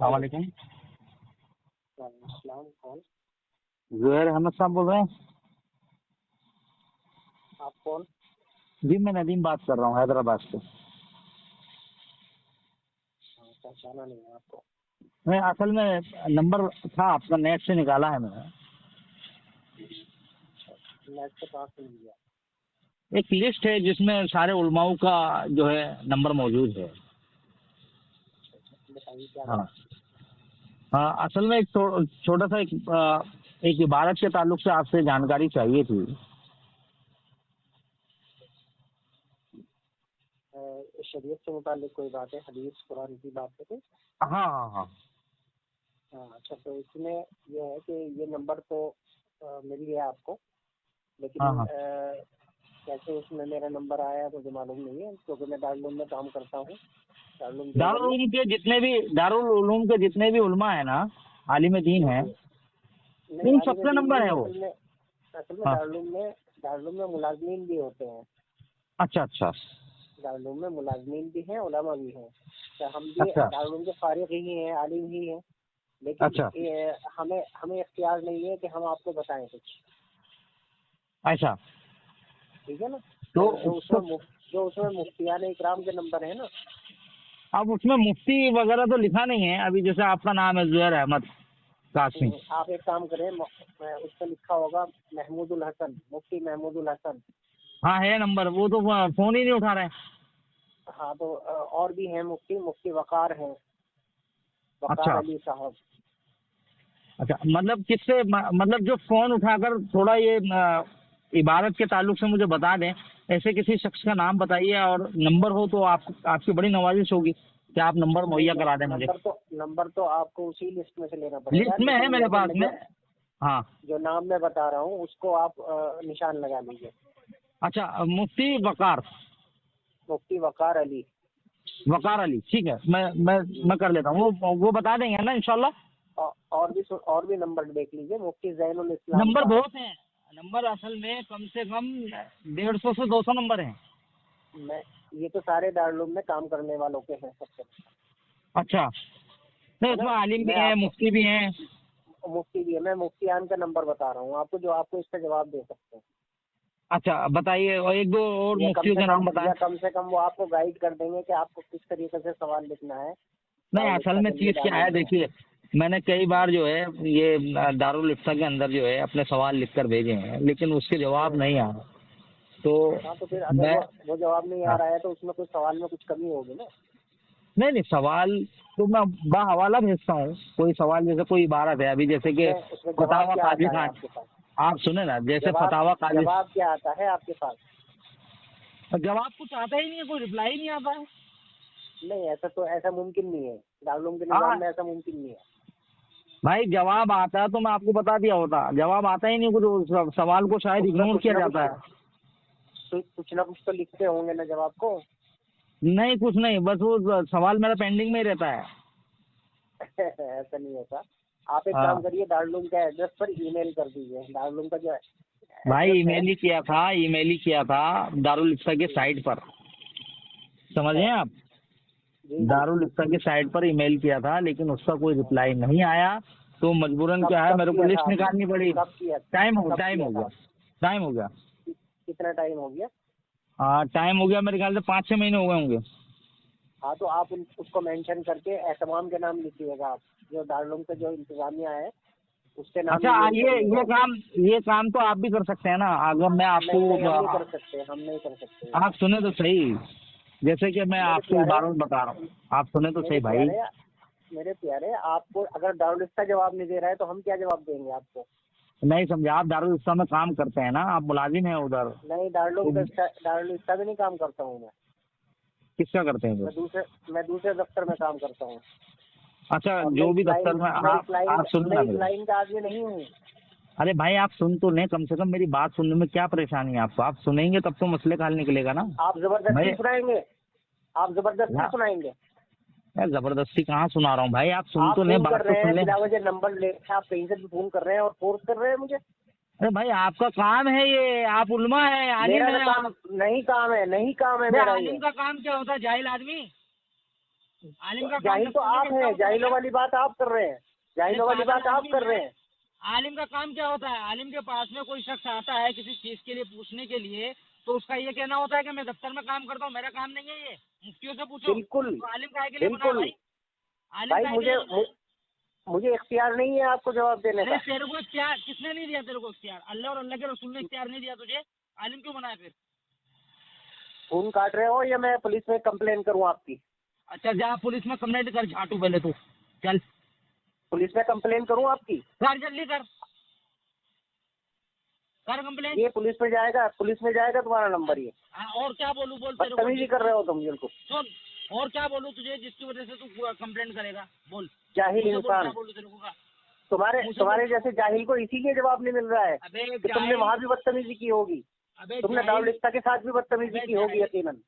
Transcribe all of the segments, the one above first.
अस्सलाम वालेकुम। वालेकुम कौन? जुहैर अहमद साहब बोल रहे हैं? आप कौन? जी मैं नदीम बात कर रहा हूँ हैदराबाद से। पहचाना नहीं है आपको। मैं असल में नंबर था आपका, नेट से निकाला है मैंने। नेट से कहाँ से मिल गया? एक लिस्ट है जिसमें सारे उलमाओं का जो है नंबर मौजूद है। बताइए क्या हाँ बात? हाँ, असल में एक छोटा सा एक इबारत के ताल्लुक से आपसे जानकारी चाहिए थी। शरीयत से मुतालिक कोई बात है? हदीस कुरान की बात है कोई? हाँ हाँ हाँ। हाँ अच्छा, तो इसमें यह है कि ये नंबर तो मिल गया आपको, लेकिन हाँ हाँ। कैसे उसमें मेरा नंबर आया मुझे मालूम नहीं है, क्योंकि मैं दारुल में काम करता हूँ। दारुल दारुल उलूम के जितने भी उलमा है ना, आलिम दीन है, नहीं, इन आलिम सबका दीन नंबर है नहीं, वो। असल में हाँ। दारुल में मुलाजमीन भी होते हैं। अच्छा अच्छा दारुल में मुलाजमीन भी हैं, उलमा भी हैं। तो हम भी अच्छा दारुल के फारिग ही हैं, आलिम ही हैं, लेकिन अच्छा हमें इख्तियार नहीं है कि हम आपको बताएं कुछ। अच्छा। ठीक है ना? तो तो जो उसमें मुफ्तियान इकराम के नंबर है ना, अब उसमें मुफ्ती वगैरह तो लिखा नहीं है अभी, जैसे आपका नाम है जुहैर अहमद कासमी। आप एक काम करें, उस पर लिखा होगा महमूदुल हसन, मुफ्ती महमूदुल हसन। हाँ है नंबर, वो तो फोन ही नहीं उठा रहे हैं। हाँ तो और भी हैं मुफ्ती, मुफ्ती वकार हैं, वकार अच्छा अली साहब। अच्छा, मतलब किससे मतलब जो फोन उठाकर थोड़ा ये इबारत के ताल्लुक से मुझे बता दें, ऐसे किसी शख्स का नाम बताइए और नंबर हो तो आपकी बड़ी नवाजिश होगी कि आप नंबर नहीं, मुहैया करा दें मुझे। नंबर तो आपको उसी लिस्ट में से लेना पड़ेगा, लिस्ट में है मेरे पास में। हाँ जो नाम मैं बता रहा हूँ उसको आप निशान लगा लीजिए। अच्छा, मुफ्ती वकार, मुफ्ती वकार अली। वकार अली, ठीक है। मैं कर लेता हूँ, वो बता देंगे ना इंशाल्लाह। और भी नंबर देख लीजिए, मुफ्ती जैनुल इस्लाम नंबर साहब। बहुत हैं, नंबर असल में कम से कम 150 से 200 नंबर हैं। मैं ये तो सारे दारुल में काम करने वालों के हैं सबसे। अच्छा, नहीं है ना? उसमें आलिम भी मैं हैं, आपको मुफ्ती भी हैं। मुफ्ती भी है, मैं मुफ्तियान का नंबर बता रहा हूँ आपको, जो आपको इसका जवाब दे सकते हैं। अच्छा बताइए, और एक दो और मुफ्तियों के नाम बताएं। या कम से कम वो आपको गाइड कर देंगे कि आपको किस तरीके से सवाल लिखना है। नहीं असल में चीज़ क्या है, देखिए मैंने कई बार जो है ये दारुल इफ्ता के अंदर जो है अपने सवाल लिख कर भेजे हैं, लेकिन उसके जवाब नहीं आ रहे। तो हाँ तो फिर अगर मैं वो जवाब नहीं आ हाँ, रहा है तो उसमें कुछ सवाल में कुछ कमी होगी ना। नहीं नहीं, सवाल तो मैं बाहवाला भेजता हूँ। कोई सवाल जैसे कोई इबारत है अभी, जैसे कि उसमें जवाब फतावा क्या काजी आता है खान, आपके पास? आप सुने ना, जैसे फतावा काजी। जवाब क्या आता है आपके पास? जवाब कुछ आता ही नहीं है, कोई रिप्लाई नहीं आता है। नहीं, ऐसा मुमकिन नहीं है, दारुल के हाँ निज़ाम में ऐसा मुमकिन नहीं है। भाई, जवाब आता है तो मैं आपको बता दिया होता, जवाब आता ही नहीं, कुछ उस सवाल को शायद उसमें इग्नोर किया जाता है। कुछ ना कुछ तो लिखते होंगे ना जवाब को। नहीं कुछ नहीं, बस वो सवाल मेरा पेंडिंग में ही रहता है। ऐसा नहीं होता। आप एक काम हाँ करिए, दारुल का एड्रेस पर ईमेल कर दीजिए। दारुल का जो भाई, एड्रेस है, ईमेल ही किया था दारुल इफ्ता की साइट पर, समझे आप? जी जी। दारुल इफ्ता की साइट पर ईमेल किया था, लेकिन उसका कोई रिप्लाई नहीं आया। तो मजबूरन क्या है, कब मेरे को किया था लिस्ट आपने? निकालनी पड़ी। कब किया टाइम हो कब टाइम किया हो था गया, आप? टाइम हो गया। कितना टाइम हो गया? हाँ टाइम हो गया, मेरे ख्याल से 5-6 महीने हो गए होंगे। हाँ तो आप उसको मेंशन करके एहतमाम के नाम लिखिएगा। आप जो दारुल का जो इंतजामिया है उसके नाम अच्छा, ईमेल करिएगा। ये काम तो आप भी कर सकते हैं ना, अगर मैं आपको नहीं नहीं, हम नहीं कर सकते, हम नहीं कर सकते ये आप काम। सुने तो सही, जैसे कि मैं मेरे आपको प्यारे इबारत बता रहा हूँ, आप सुने तो मेरे सही भाई। प्यारे मेरे प्यारे, आपको अगर दारुल इसका जवाब नहीं दे रहा है तो हम क्या जवाब देंगे आपको? नहीं समझे आप, दारुल इस्लाम में काम करते हैं ना, आप मुलाजिम हैं उधर नहीं, तो। दारुल इसका भी नहीं काम करता हूँ मैं। किसका करते हैं मैं उधर? दूसरे दफ्तर में काम करता हूँ। अच्छा, और जो भी दफ्तर में आप सुन मैं ना इस मेरे। लाइन का आदमी नहीं हूँ। अरे भाई आप सुन तो लें, कम से कम मेरी बात सुनने में क्या परेशानी है आपको? आप सुनेंगे तब तो मसले का हल निकलेगा ना। आप जबरदस्ती भाई सुनाएंगे? आप जबरदस्ती यार, सुनाएंगे? यार जबरदस्ती कहाँ सुना रहा हूँ भाई, आप सुन आप तो लें, फोन कर बात तो रहे सुन हैं लें। बिना वजह नंबर ले, आप कहीं से भी फोन कर रहे हैं और फोर्स कर रहे हैं मुझे। अरे भाई आपका काम है ये, आप उलमा है, आलिम मेरा तो है काम आप। नहीं, काम है अरे मेरा ये। आलिम का काम क्या होता है, जाहिल आदमी? आलिम का काम जाहिल तो दफ्तर में आप कैसा हैं, होता है जाहिलों बेटा? वाली बात आप कर रहे हैं, जाहिलों वाली पागल बात आप आदमी कर है। रहे हैं। आलिम का काम क्या होता है? आलिम के पास में कोई शख्स आता है किसी चीज के लिए पूछने के लिए, तो उसका ये कहना होता है कि मैं दफ्तर में काम करता हूँ, मेरा काम नहीं है ये, मुफ्तियों से पूछो। बिल्कुल तो आलिम काहे के लिए बना है बिल्कुल। भाई? आलिम भाई काहे के लिए बना है? मुझे इख्तियार नहीं है आपको जवाब देने अरे का। तेरे को इख्तियार किसने नहीं दिया? तेरे को इख्तियार अल्लाह और अल्लाह के रसूल ने इख्तियार नहीं दिया तुझे? आलिम क्यों बनाया फिर? खून काट रहे हो या मैं पुलिस में कंप्लेन करूं आपकी? अच्छा जा पुलिस में कंप्लेंट कर, झाटू पहले तू चल पुलिस में कंप्लेन करूं आपकी? कर, जल्दी कर, कर कंप्लेंट। ये पुलिस में जाएगा तुम्हारा नंबर ये। और क्या बोलूं? बोल तेरे को बदतमीजी कर रहे हो तुम बिल्कुल। सुन, और क्या बोलूं तुझे जिसकी वजह से तू कंप्लेंट करेगा? बोल जाहिल मुझे, बोल क्या इंसान। बोलूं तेरे को का? तुम्हारे जैसे जाहिल को इसीलिए जवाब नहीं मिल रहा है अबे कि तुमने वहां भी बदतमीजी की होगी, अबे तुमने दारुल इफ्ता के साथ भी बदतमीजी अबे की होगी यकीनन।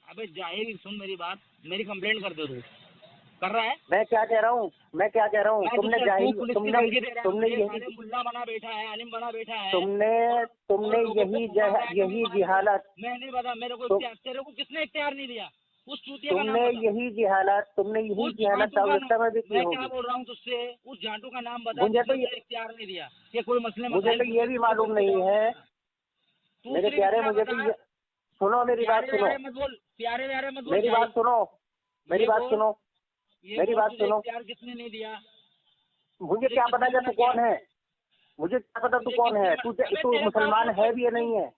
अबे जाहिल, सुन मेरी बात, मेरी कंप्लेंट कर दे तू। कर रहा है? मैं क्या कह रहा हूँ तुमने जाहिल पुलिस की धमकी दे रहा है, तुमने मुझे यही साले मुल्ला बना बैठा है, आलिम बना बैठा है। तुमने और लोगों को घुमा रहा है कि मैं यही बना जिहालत बैठा। मैं नहीं बता, मेरे को तेरे को किसने इख्तियार नहीं दिया? उस चूतिया का नाम तुमने बता। यही जिहालत उस झाटू का दारुल इफ्ता में भी की मैं क्या होगी। बोल रहा हूँ तुझसे, उस झाटू का नाम बता मुझे तो जिसने तुझे इख्तियार नहीं दिया कि कोई मसले मुझे मसाइल तो ये भी मालूम नहीं है तू मेरे सिर्फ प्यारे, इतना मुझे बता। तो ये सुनो मेरी बात प्यारे सुनो, व्यारे मत बोल, प्यारे व्यारे मत बोल, मेरी बात सुनो, मेरी ये बात बोल, सुनो, ये मेरी बोल बात तुझे सुनो। इख्तियार किसने नहीं दिया? मुझे क्या पता किसने कि मना तू किया? कौन है, मुझे क्या पता तू तुझे कौन है, किसने अबे तू तेरे पास मुसलमान में है भी या नहीं है,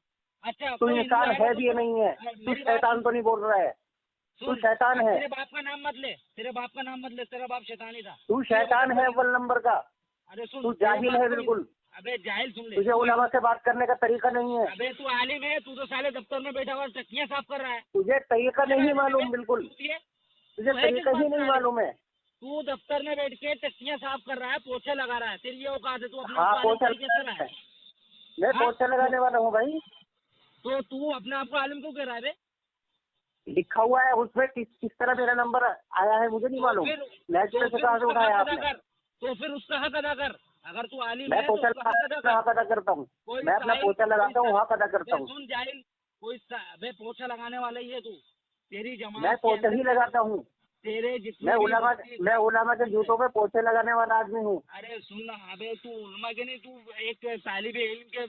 अच्छा तू कोई हिंदू इंसान आएगा है तो भी या नहीं है, तू मेरी बात शैतान तो नहीं बोल रहा है, तू सुन, शैतान है, तेरे बाप का नाम मत ले, तेरे बाप का नाम मत ले, तेरा बाप शैतान ही था। तू शैतान है अव्वल नंबर का, अरे सुन, तू तेरे जाहिल पास है कोई, बिल्कुल, अबे जाहिल सुन ले, तुझे उलमा से बात करने का तरीका नहीं है, अबे तू आलिम है, तू तो साले दफ्तर में बैठा हुआ टक्कियां साफ कर रहा है। तुझे तरीका तेरा नहीं आलिम है, मालूम बिल्कुल, तुझे तू है किस तरीका बात ही का नहीं आलिम? मालूम है। तू दफ्तर में बैठ के टक्कियां साफ कर रहा है, पोछे लगा रहा है, तेरी ये औकात है? तू अपने आप हाँ को आलिम पोछा तरीके से रहा है? मैं हाँ? पोछा लगाने वाला हूँ भाई, तो तू अपने आप को आलिम क्यों कह रहा है बे? लिखा हुआ है उसमें किस तरह मेरा नंबर आया है मुझे नहीं मालूम, नेचुरल से कहाँ से उठाया आपने? तो फिर उसका हक अदा कर। अगर तू आलिम मैं है तो पोछा उसका हक अदा लगाता हूँ, कर। हक अदा करता हूँ, कोई मैं अपना साहिल, पोछा लगाता हूँ, हक अदा करता हूँ, सुन जाहिल, बे पोछा लगाने वाला ही है तू। तेरी मैं जमात के पोछा ही अंदर लगाता हूँ, तेरे जितने भी मुफ्ती- मैं उलमा के जूतों पे पोछे लगाने वाला आदमी हूँ। अरे सुन ना, अबे तू उलमा के नहीं, तू एक तालिब इल्म के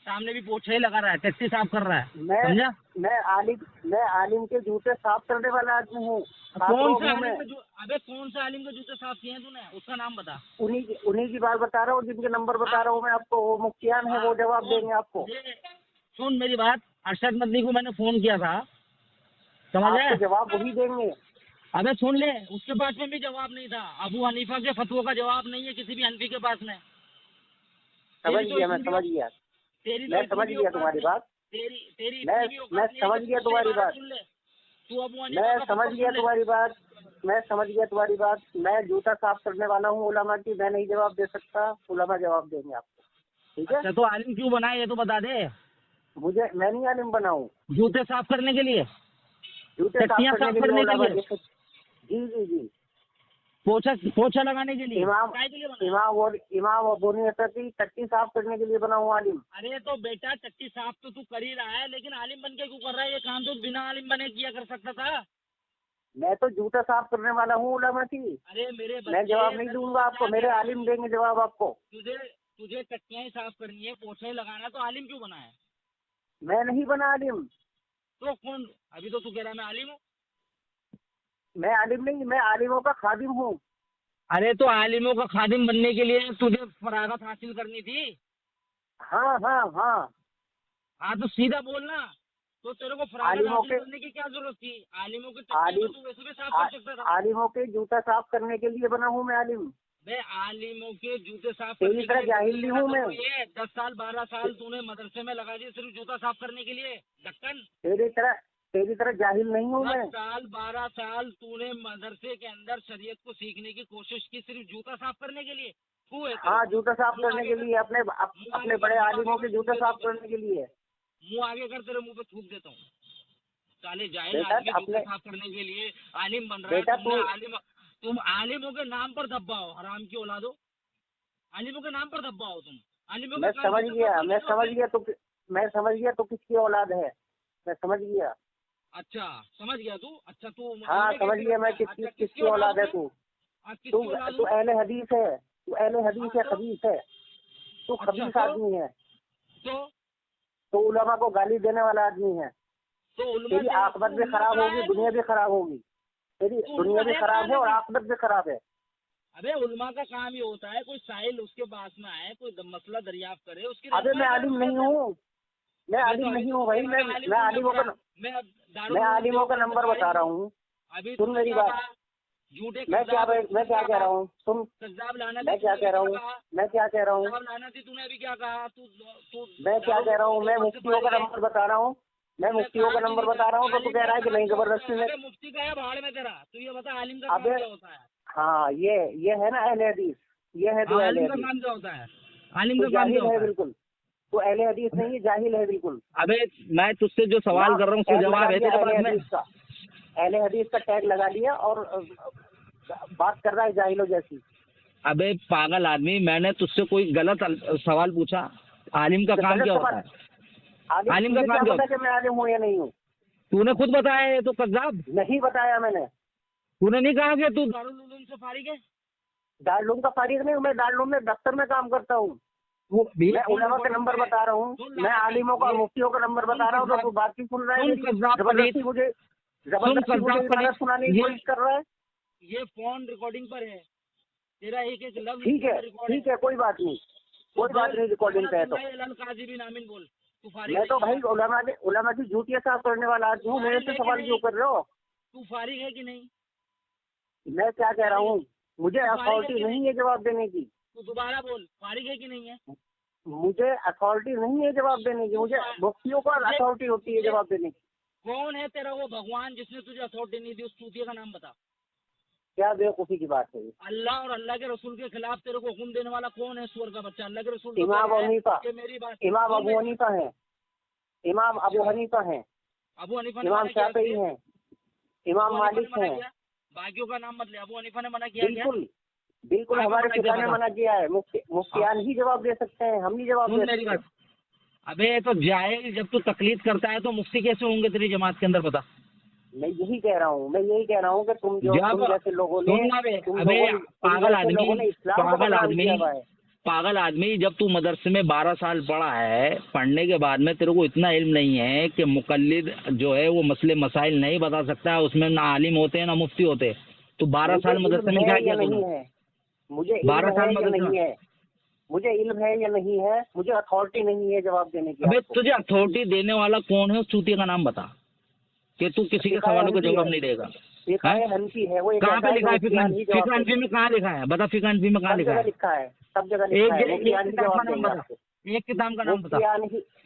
सामने भी पोछे ही लगा रहा है, टट्टी साफ कर रहा है, समझा? मैं आलिम के जूते साफ करने वाला आदमी हूँ। कौन सा आलिम के अबे कौन सा आलिम के जूते साफ किए हैं तूने? उसका नाम बता। उन्हीं की बात बता रहा हूँ, जिनके नंबर बता रहा हूँ मैं आपको, वो मुफ्तियान है, वो जवाब देंगे आपको। सुन मेरी बात, अरशद मदनी को मैंने फोन किया था, समझ आपको है? जवाब वही देंगे। अबे सुन ले, उसके पास में भी जवाब नहीं था। अबू हनीफा के फतवा का जवाब नहीं है किसी भी हनफी के पास में। समझ तेरी तो गया, मैं इतनी समझ भी- गया, तेरी तो मैं इतनी समझ भी गया औकात तुम्हारी नहीं। बात, तेरी मैं इतनी भी औकात नहीं है समझ कि गया तू तुम्हारी इबारत बात, सुन ले। तू अबू हनीफा मैं का समझ फतवा गया सुन ले। तुम्हारी बात, मैं समझ गया तुम्हारी बात। मैं जूता साफ करने वाला हूँ उलमा की, मैं नहीं जवाब दे सकता, उलमा जवाब देंगे आपको, ठीक है? अच्छा तो आलिम क्यों बनाए ये तो बता दे। मैं नहीं आलिम बनाऊँ, जूते साफ करने के लिए, जूते साफ टट्टियां करने साफ के लिए करने के उलमा लिए, जी जी जी, पोछा लगाने के लिए, इमाम काय के लिए बनाया? इमाम अबू हनीफा की टट्टी साफ करने के लिए बना हूँ आलिम। अरे तो बेटा टट्टी साफ तो तू कर ही रहा है, लेकिन आलिम बन के क्यों कर रहा है ये काम? तो बिना आलिम बने किया कर सकता था। मैं तो जूता साफ करने वाला हूँ उलमा की, अरे मेरे मैं बच्चे, जवाब नहीं दूंगा आपको, मेरे आलिम देंगे जवाब आपको। तुझे तुझे टट्टियां ही साफ करनी है, पोछा ही लगाना है, तो आलिम क्यों बना है? मैं नहीं बना आलिम, तो कौन? अभी तो तू कह रहा है मैं आलिम हूँ। मैं आलिम नहीं, मैं आलिमों का खादिम हूँ। अरे तो आलिमों का खादिम बनने के लिए तुझे फरागत हासिल करनी थी। हाँ हाँ हाँ, हाँ तो सीधा बोलना। तो तेरे को फरागत आलिमों हासिल के करने की क्या जरूरत थी? आलिमों के टट्टियां तो आलिम तू वैसे भी साफ कर सकता था। आलिमों के जूता साफ करने के लिए बना हूँ मैं आलिम। बे आलिमों के जूते साफ तेरी करने के तरह लिए जाहिल नहीं हूँ मैं, ये 10 साल 12 साल तूने मदरसे में लगा दिए सिर्फ जूता साफ करने के लिए, ढक्कन। तेरी तरह जाहिल नहीं हूँ 10 मैं। साल 12 साल तूने मदरसे के अंदर शरीयत को सीखने की कोशिश की सिर्फ जूता साफ करने के लिए। तू है हाँ, जूता साफ करने के लिए, अपने बड़े आलिमों के जूते साफ करने के लिए। मुंह आगे कर, तेरे मुंह पे थूक देता हूँ। साले जाहिल बेटा आदमी जूते अपने साफ करने के लिए आलिम बन रहा है। बेटा तुम आलिमों के नाम पर धब्बा हो, हराम की औलादो। आलिमों के नाम पर धब्बा हो तुम। आलिमों मैं के काम समझ गया तो किसकी औलाद है, मैं समझ गया। अच्छा समझ गया तू। अच्छा तू हाँ समझ लिया मैं, किसकी औलाद है तू। तू अहले हदीस है, तू अहले हदीस है, खबीस है, तू खबीस आदमी है, तो उलमा को गाली देने वाला आदमी है। तेरी आखिरत भी खराब होगी, दुनिया भी खराब होगी, तेरी दुनिया भी खराब है और आखिरत भी खराब है। अबे उलमा का काम ये होता है, कोई साहिल उसके पास में आए, कोई मसला दरियाफ्त करे, उसकी। अबे मैं आलिम नहीं हूँ, मैं आलिम नहीं हूँ भाई, मैं आलिमों का नंबर बता रहा हूँ। सुन मेरी बात, झूठे मैं क्या कह रहा हूँ, सुन मैं क्या कह रहा हूँ, मैं क्या कह रहा हूँ, लाना थी तूने, अभी क्या कहा तू? मैं क्या कह रहा हूँ, मैं मुफ्तियों का नंबर बता रहा हूँ, मैं मुफ्तियों का नंबर बता रहा हूँ, तो तू कह रहा है कि नहीं जबरदस्ती में। मुफ्ती का है भाड़ में तेरा, तू ये बता आलिम का काम क्या होता है? हाँ ये है ना अहले हदीस, ये है तो अहले हदीस। काम क्या होता है? आलिम का काम जाहिल है बिल्कुल, तो अहले हदीस नहीं, जाहिल है बिल्कुल। अबे मैं तुझसे जो सवाल कर रहा हूँ उसका जवाब है तेरे पास में। अहले हदीस का टैग लगा लिया और बात कर रहा है जाहिलों जैसी। अबे पागल आदमी, मैंने तुझसे कोई गलत सवाल पूछा? आलिम का काम क्या होता है? आलिम का काम क्या होता है? मैं आलिम हूँ या नहीं हूँ? तूने खुद बताया है तो कज़्ज़ाब। नहीं बताया मैंने। तूने नहीं कहा कि तू दारुल उलूम से फारिग है? दारुल उलूम का फारिग नहीं हूँ मैं, दारुल उलूम में दफ्तर में काम करता हूँ। मैं उलमा का नंबर बता रहा हूँ, मैं आलिमों का मुफ्तियों का नंबर बता रहा हूँ, तो तू बात की सुन रहा है? जबरदस्ती मुझे सुनाने की कोशिश कर रहा है। ये फोन रिकॉर्डिंग पर है, तेरा एक एक लफ्ज। ठीक है कोई बात नहीं, रिकॉर्डिंग पे है तो। बोल मैं तो भाई उलमा की जूतियाँ साफ करने वाला आदमी हूँ, मेरे से सवाल क्यों कर रहे हो? तू फारिग है कि नहीं? मैं क्या कह रहा हूँ, मुझे अथॉरिटी नहीं है जवाब देने की। तू दोबारा बोल, फारिग है कि नहीं है? मुझे अथॉरिटी नहीं है जवाब देने की, मुझे मुफ्तियों को अथॉरिटी होती है जवाब देने की। कौन है तेरा वो भगवान जिसने तुझे अथॉरिटी नहीं दी? उस चूतिया का नाम बता। क्या बेवकूफ़ी की बात है? अल्लाह और अल्लाह के रसूल के खिलाफ तेरे को हुक्म देने वाला कौन है? सुअर का बच्चा। अल्लाह के रसूल इमाम अबू हनीफा, मेरी बात, इमाम अबू हनीफा है, इमाम अबू हनीफा है, अबू हनीफा, इमाम शाफी है, इमाम मालिक है। बाकियों का नाम मत ले, अबू हनीफा ने मना किया? बिल्कुल हमारे पिता ने मना किया है। मुफ्तियान ही जवाब दे सकते हैं, हम नहीं जवाब दे सकते। अबे तो जाहिल, जब तू तकलीद करता है तो मुफ्ती कैसे होंगे तेरी जमात के अंदर? बता। मैं यही कह रहा हूँ कि तुम जैसे लोगों ने, पागल आदमी, जब तू मदरसे में 12 साल पढ़ा है, पढ़ने के बाद में तेरे को इतना इल्म नहीं है कि मुकल्लिद जो है वो मसले मसाइल नहीं बता सकता है, उसमें ना आलिम होते हैं ना मुफ्ती होते। तो 12 साल मदरसे में क्या किया तूने? मुझे 12 साल नहीं है, मुझे इल्म है या नहीं है, मुझे अथॉरिटी नहीं है जवाब देने की। अबे तुझे अथॉरिटी देने वाला कौन है? उस चूतिया का नाम बता कि तू किसी के सवालों का जवाब नहीं देगा। हनफी है वो। कहाँ पे लिखा है? फिक़ह हनफी में कहाँ लिखा है? बता, फिक़ह हनफी में कहाँ लिखा है? लिखा है, सब जगह लिखा है। एक किताब का नाम बता, एक किताब का नाम बता।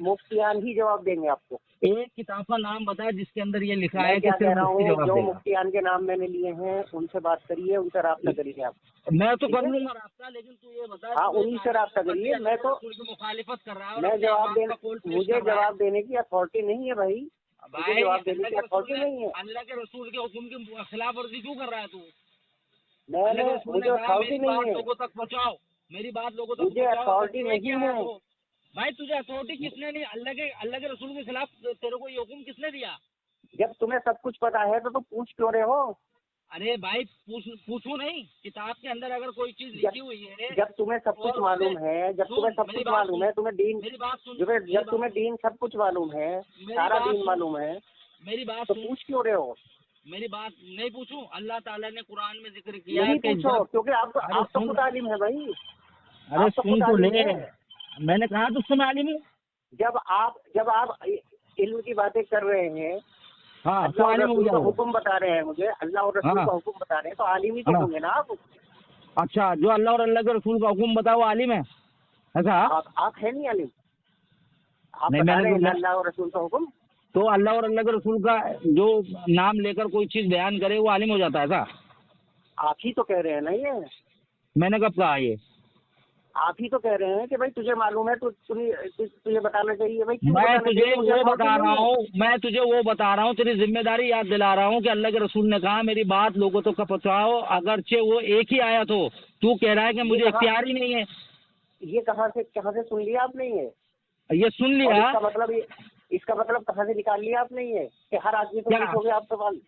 मुफ्तियान ही जवाब देंगे आपको। एक किताब का नाम बता जिसके अंदर ये लिखा है कि क्या कह रहा हूँ, जो मुफ्तियान के नाम मैंने लिए हैं उनसे बात करिए, उनसे राब्ता करिए आप। मैं तो कर लूंगा राब्ता, लेकिन तू ये बता। हाँ उन्हीं से राब्ता करिए। मैं तो मुखालिफत कर रहा हूँ। मैं जवाब देने, मुझे जवाब देने की अथॉरिटी नहीं है भाई, जवाब देने की अथॉरिटी नहीं है। अल्लाह के रसूल के हुक्म की खिलाफ वर्जी क्यों कर रहा है तू? मुझे अथॉरिटी नहीं है। लोगों तक पहुँचाओ मेरी बात, लोगों तक मुझे अथॉरिटी नहीं है भाई। तुझे अथॉरिटी किसने नहीं? अल्लाह के रसूल के खिलाफ तेरे को ये हुक्म किसने दिया? जब तुम्हें सब कुछ पता है तो पूछ क्यों रहे हो? अरे भाई पूछू नहीं? किताब के अंदर अगर कोई चीज लिखी हुई है, जब तुम्हें सब कुछ मालूम है, जब तुम्हें सब कुछ मालूम है, तुम्हें दीन, जब तुम्हें दीन सब कुछ मालूम है, सारा दीन मालूम है, मेरी बात तो पूछ क्यों रहे हो? मेरी बात नहीं पूछूं? अल्लाह ताला ने कुरान में जिक्र किया है। पूछो, क्योंकि आप तो खुद आलिम है भाई। अरे सुन तो ले, मैंने कहा तुझसे मैं आलिम हूँ। जब आप इल्म की बातें कर रहे हैं, हाँ, अल्लाह और रसूल का हुक्म बता रहे हैं मुझे, अल्लाह और रसूल का हुक्म बता रहे हैं, तो आलिम ही तो होंगे ना आप। अच्छा, जो अल्लाह और अल्लाह के रसूल का हुक्म बताओ वो आलिम है? ऐसा आप है नहीं आलिम? आप बता रहे हैं अल्लाह और रसूल का हुक्म, तो अल्लाह और अल्लाह के रसूल का जो नाम लेकर कोई चीज बयान करे वो आलिम हो जाता है? ऐसा आप ही तो कह रहे हैं ना ये। मैंने कब कहा ये? आप ही तो कह रहे हैं कि भाई तुझे मालूम है, तुझे बताना चाहिए भाई। मैं तुझे वो बता रहा हूँ, तेरी जिम्मेदारी याद दिला रहा हूँ कि अल्लाह के रसूल ने कहा मेरी बात लोगों तक पहुँचाओ, अगरचे वो एक ही आया तो तू कह रहा है कि मुझे इख्तियार ही नहीं है। ये कहाँ से सुन लिया आपने? ये सुन लिया। इसका मतलब कहाँ से निकाल लिया आपने ये कि हर आदमी को क्या? पूछोगे आप सवाल?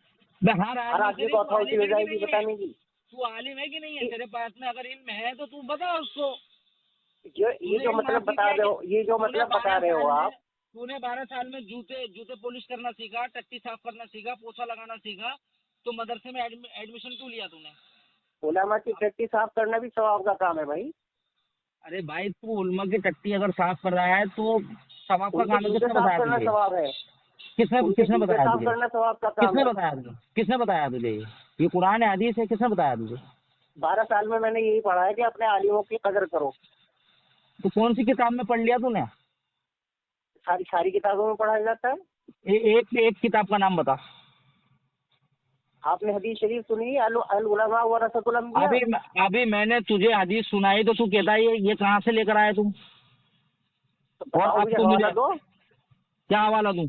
हर हर आदमी को अथॉरिटी हो जाएगी बताने की? तू आलिम है कि नहीं है? तेरे पास में अगर इल्म है तो तू बता उसको। ये जो मतलब बता रहे हो, ये जो मतलब बता रहे हो आप, तूने 12 साल में जूते पॉलिश करना सीखा, टट्टी साफ करना सीखा, पोछा लगाना सीखा, तो मदरसे में एडमिशन क्यों लिया तूने? उलेमा की टट्टी साफ करना भी सवाब का काम है भाई। अरे भाई, तू उलमा की टट्टी अगर साफ कर रहा है तो सवाब का काम है। जूते किसने साफ बताया करना तुझे? सवाब है। किसने जूते बताया साफ तुझे? करना सवाब का काम किसने है। बताया तुझे? किसने बताया तुझे? ये कुरान है, हदीस है, किसने बताया तुझे? 12 साल में मैंने यही पढ़ा है कि अपने आलिमों की कदर करो। तो कौन सी किताब में पढ़ लिया तूने? सारी किताबों में पढ़ाया जाता है। एक किताब का नाम बता। आपने हदीस शरीफ सुनी अल उलमा वरसतुल अंबिया? अभी मैंने तुझे हदीस सुनाई तो तू कहता है ये कहाँ से लेकर आया तुम? तो और अब मुझे तो हवाला मुझे दो। क्या हवाला दूं?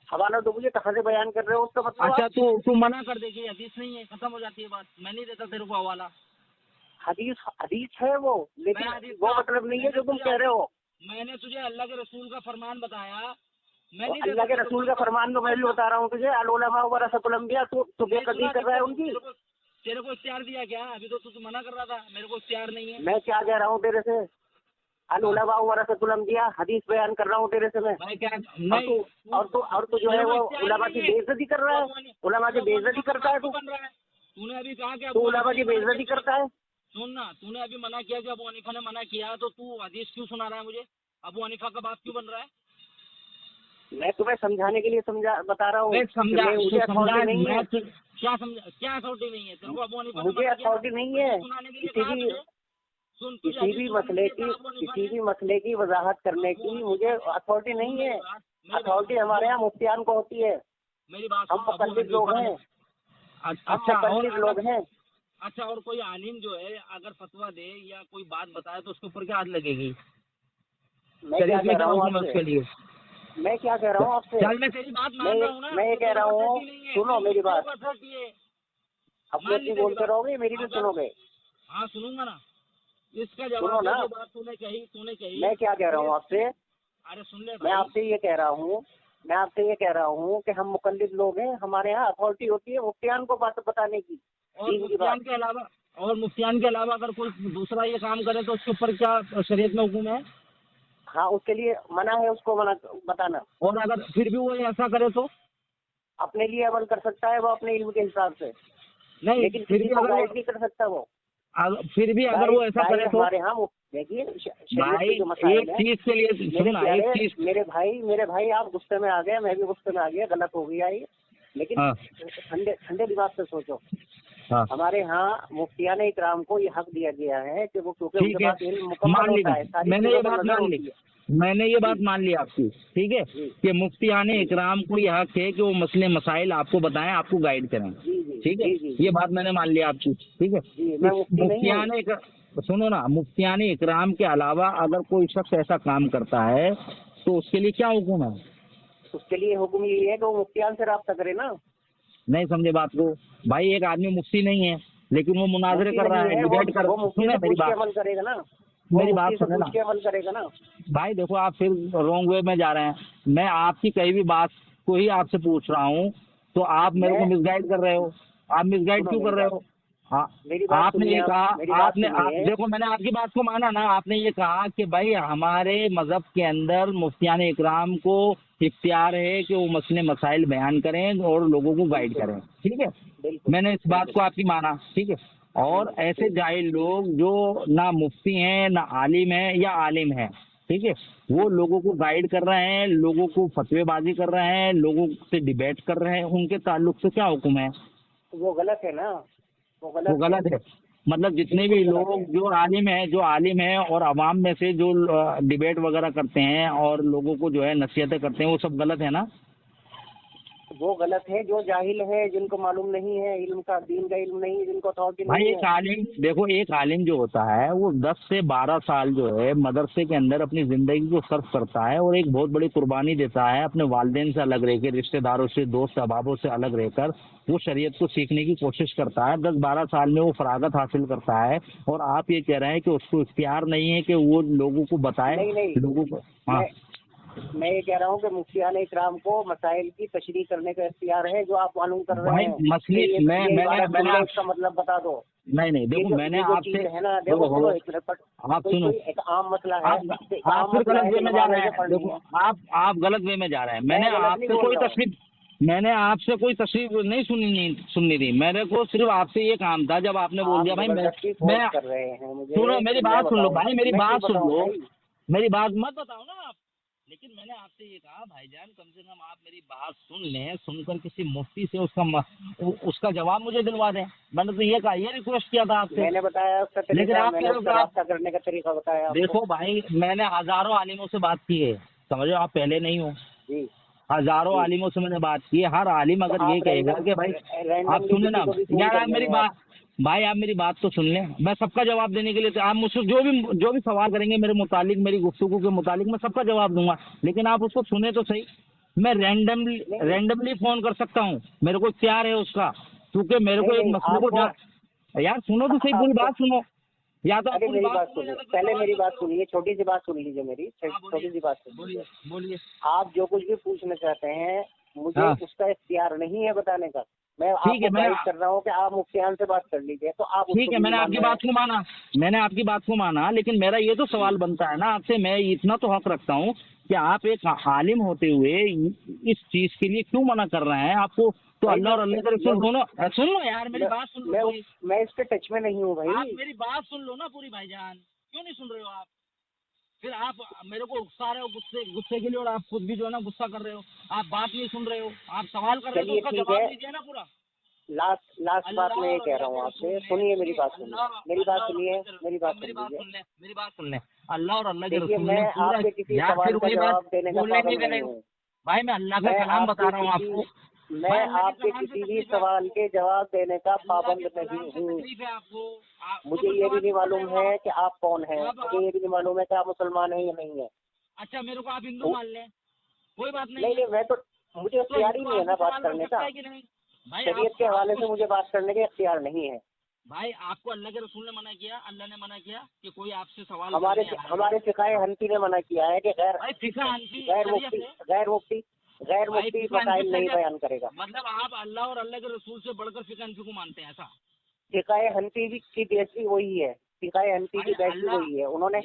हवाला दो मुझे, कहाँ से बयान कर रहे हो उसका मतलब? अच्छा, तू मना कर दे कि हदीस नहीं है, खत्म हो जाती है बात। मैं नहीं देता तेरे को हवाला। हदीस है वो, लेकिन वो मतलब नहीं है जो तुम कह रहे हो। मैंने तुझे अल्लाह के रसूल का फरमान बताया। तो अल्लाह के रसूल का फरमान तो मैं भी बता रहा हूँ तुझे, अल उलमा वरसतुल अंबिया। तू बेकदरी कर रहा है उनकी। तेरे को इख्तियार दिया क्या? अभी तो तू मना कर रहा था, मेरे को इख्तियार नहीं है। मैं क्या कह रहा हूँ तेरे से? अल उलमा वरसतुल अंबिया हदीस बयान कर रहा हूँ तेरे से मैं। और तू जो है वो उलमा की बेइज्जती कर रहा है। उलमा की बेइज्जती करता है तू। तूने अभी कहा कि तू उलमा की बेइज्जती करता है। सुन ना, तूने अभी मना किया कि अबू हनीफा ने मना किया, तो तू हदीस क्यों सुना रहा है मुझे? अबू हनीफा का बाप क्यों बन रहा है? मैं तुम्हें समझाने के लिए बता रहा हूँ। मुझे अथॉरिटी नहीं है। क्या समझा? क्या अथॉरिटी नहीं है तेरे को? अबू हनीफा मुझे अथॉरिटी नहीं है किसी भी मसले की वजाहत करने की। मुझे अथॉरिटी नहीं है। अथॉरिटी हमारे यहाँ मुफ्तियान को होती है। मेरी बात, हम मुकल्लिद लोग हैं। लोग हैं। अच्छा, और कोई आलिम जो है अगर फतवा दे या कोई बात बताए तो उसके ऊपर क्या हद लगेगी? मैं क्या कह रहा हूँ उसके लिए? मैं क्या कह रहा हूँ आपसे? चल, मैं तेरी बात मान रहा हूँ ना। मैं ये कह रहा हूँ, सुनो मेरी बात। अपनी बोलते रहोगे, मेरी भी सुनोगे? हाँ, सुनूंगा ना। इसका जवाब ना। बात तूने कही। मैं क्या कह रहा हूँ आपसे? अरे सुन ले, मैं आपसे ये कह रहा हूँ कि हम मुकल्लिद लोग हैं। हमारे यहाँ अथॉरिटी होती है मुफ्तियान को बात बताने की। और मुफ्तियान के अलावा अगर कोई दूसरा ये काम करे तो उसके ऊपर क्या शरीयत में हुक्म है? हाँ, उसके लिए मना है, उसको मना बताना। और अगर फिर भी वो ऐसा करे तो अपने लिए अमल कर सकता है वो अपने इल्म के हिसाब से। नहीं, लेकिन फिर भी गाइड नहीं कर सकता वो। फिर भी अगर वो ऐसा करे तो हमारे यहाँ देखिए भाई, एक चीज के लिए सुनना, एक चीज। मेरे भाई आप गुस्से में आ गए, मैं भी गुस्से में आ गया, गलत हो गया ये। लेकिन ठंडे दिमाग से सोचो। हमारे यहाँ मुफ्तियान इकराम को ये हक दिया गया है कि वो क्योंकि उनके पास इल्म मुकम्मल होता है। मैंने ये बात मान ली आपकी, ठीक है, कि मुफ्तियान इकराम को यह हक है कि वो मसले मसाइल आपको बताएं, आपको गाइड करें, ठीक है। ये बात मैंने मान लिया आपकी, ठीक है। सुनो ना, मुफ्तियान इकराम के अलावा अगर कोई शख्स ऐसा काम करता है तो उसके लिए क्या हुक्म है? उसके लिए हुक्म ये है कि वो मुफ्तियान से राब्ता करे ना। नहीं समझे बात को? भाई, एक आदमी मुफ्ती नहीं है लेकिन वो मुनाजरे कर रहा है, डिबेट कर रहा है। सुने मेरी बात, अमल करेगा ना। मेरी बात सुने ना। अमल करेगा ना। भाई देखो, आप फिर रॉन्ग वे में जा रहे हैं। मैं आपकी कई भी बात को ही आपसे पूछ रहा हूँ तो आप मेरे को मिसगाइड कर रहे हो। आप मिसगाइड क्यों कर रहे हो? हाँ, आपने ये कहा, देखो मैंने आपकी बात को माना ना। आपने ये कहा कि भाई हमारे मजहब के अंदर मुफ्तियान इकराम को इख्तियार है कि वो मसले मसाइल बयान करें और लोगों को गाइड करें, ठीक है। मैंने इस बात को आपकी माना, ठीक है। और ऐसे जाहिल लोग जो ना मुफ्ती हैं, ना आलिम है या आलिम है, ठीक है, वो लोगों को गाइड कर रहे हैं, लोगों को फतवेबाजी कर रहे हैं, लोगों से डिबेट कर रहे हैं, उनके ताल्लुक से क्या हुक्म है? वो गलत है ना। वो गलत है। मतलब जितने भी लोग जो आलिम है और अवाम में से जो डिबेट वगैरह करते हैं और लोगों को जो है नसीहतें करते हैं, वो सब गलत है ना? वो गलत है जो जाहिल है, जिनको मालूम नहीं है इल्म का, दीन का इल्म नहीं, जिनको अथॉरिटी नहीं है। भाई, एक आलिम देखो, एक आलिम जो होता है वो 10 से 12 साल जो है मदरसे के अंदर अपनी जिंदगी को सर्फ करता है और एक बहुत बड़ी कुर्बानी देता है। अपने वालिदैन से अलग रहकर, रिश्तेदारों से, दोस्त अहबाबों से अलग रहकर वो शरीयत को सीखने की कोशिश करता है। 10-12 साल में वो फरागत हासिल करता है और आप ये कह रहे हैं कि उसको इख्तियार नहीं है कि वो लोगों को बताए। नहीं, लोगों को। हाँ, मैं ये कह रहा हूँ कि मुफ्तियान इकराम को मसाइल की तशरीह करने का इख्तियार है, जो आप मालूम कर रहे हैं। मसले मैंने इसका मतलब बता दो। नहीं देखो, मैंने आपसे है ना, देखो आप सुनो, एक आम मसला है, आप फिर गलत वे में जा रहे हैं। देखो आप गलत वे में जा रहे हैं। मैंने आपसे कोई तशरीह नहीं सुननी थी। मेरे को सिर्फ आपसे ये काम था, जब आपने बोल दिया भाई मैं कर रहे हैं मुझे, सुनो मेरी बात सुन लो भाई, मेरी बात सुन लो, भाई। मेरी बात मत बताओ ना आप। लेकिन मैंने आपसे ये कहा भाईजान, कम से कम आप मेरी बात सुन लें, सुनकर किसी मुफ्ती से उसका जवाब मुझे दिलवा दें। मैंने तो ये कहा, ये रिक्वेस्ट किया था आपसे। मैंने बताया उसका तरीका, लेकिन आप मैंने उसका रास्ता करने का तरीका बताया आपको। देखो भाई, मैंने हजारों आलिमों से बात की है, समझो आप पहले नहीं हो जी। हजारों आलिमों से मैंने बात की है। हर आलिम अगर ये कहेगा कि भाई आप सुने ना यार, आप मेरी बात भाई, आप मेरी बात तो सुन लें। मैं सबका जवाब देने के लिए, आप मुझसे जो भी सवाल करेंगे मेरे मुतालिक, मेरी गुफ्तगू के मुतालिक, मैं सबका जवाब दूंगा। लेकिन आप उसको सुने तो सही। मैं रैंडमली फोन कर सकता हूँ, मेरे को इख्तियार है उसका, क्योंकि मेरे को एक मसले को यार सुनो तो सही, पूरी बात सुनो। या तो अरे मेरी बात सुनिए, पहले मेरी बात सुनिए, छोटी सी बात सुन लीजिए मेरी, छोटी सी बात सुनिए। बोलिए। आप जो कुछ भी पूछना चाहते हैं, मुझे उसका इख्तियार नहीं है बताने का। मैं आपको गाइड कर रहा हूँ कि आप मुफ्तियान से बात कर लीजिए, तो आप ठीक है, मैंने आपकी बात को माना, लेकिन मेरा ये तो सवाल बनता है ना आपसे, मैं इतना तो हक रखता हूँ कि आप एक आलिम होते हुए इस चीज के लिए क्यों मना कर रहे हैं। आपको तो अल्लाह और अल्लाह के रसूल दोनों, सुन लो यार मेरी बात सुन लो। मैं इसके टच में नहीं हूँ भाई। आप मेरी बात सुन लो ना पूरी भाईजान, क्यों नहीं सुन रहे हो आप? फिर आप मेरे को उकसा रहे हो गुस्से के लिए, और आप खुद भी जो है ना गुस्सा कर रहे हो। आप बात नहीं सुन रहे हो, आप सवाल कर रहे हो, उसका जवाब दीजिए ना पूरा। लास्ट बात मैं ये कह रहा हूँ आपसे, सुनिए मेरी बात सुनिए, मेरी बात सुनिए, मेरी बात सुन ले। अल्लाह और अल्लाह के रसूल मैं आपके किसी सवाल का जवाब देने का पाबंद नहीं हूँ भाई, मैं अल्लाह का कलाम बता रहा हूँ आपको। मैं आपके किसी भी सवाल के जवाब देने का पाबंद नहीं हूँ। मुझे ये भी नहीं मालूम है कि आप कौन हैं, मुझे ये भी नहीं मालूम है कि आप मुसलमान हैं या नहीं है। अच्छा, मेरे को आप हिंदू मान लें, कोई बात नहीं, मैं तो, मुझे इख्तियार ही नहीं है ना बात करने का। शरीयत के हवाले से मुझे बात करने का इख्तियार नहीं है भाई। आपको अल्लाह के रसूल ने मना किया, अल्लाह ने मना किया कि कोई आपसे सवाल, हमारे फिकाए हनफी ने मना किया है कि गैर मुफ्ती मसाइल नहीं बयान करेगा। मतलब आप अल्लाह और अल्लाह के रसूल से बढ़कर फिकाए हनफी को मानते हैं, ऐसा? फिकाए हनफी की बेइज्जती वही है, फिकाए हनफी की बेइज्जती वही है। उन्होंने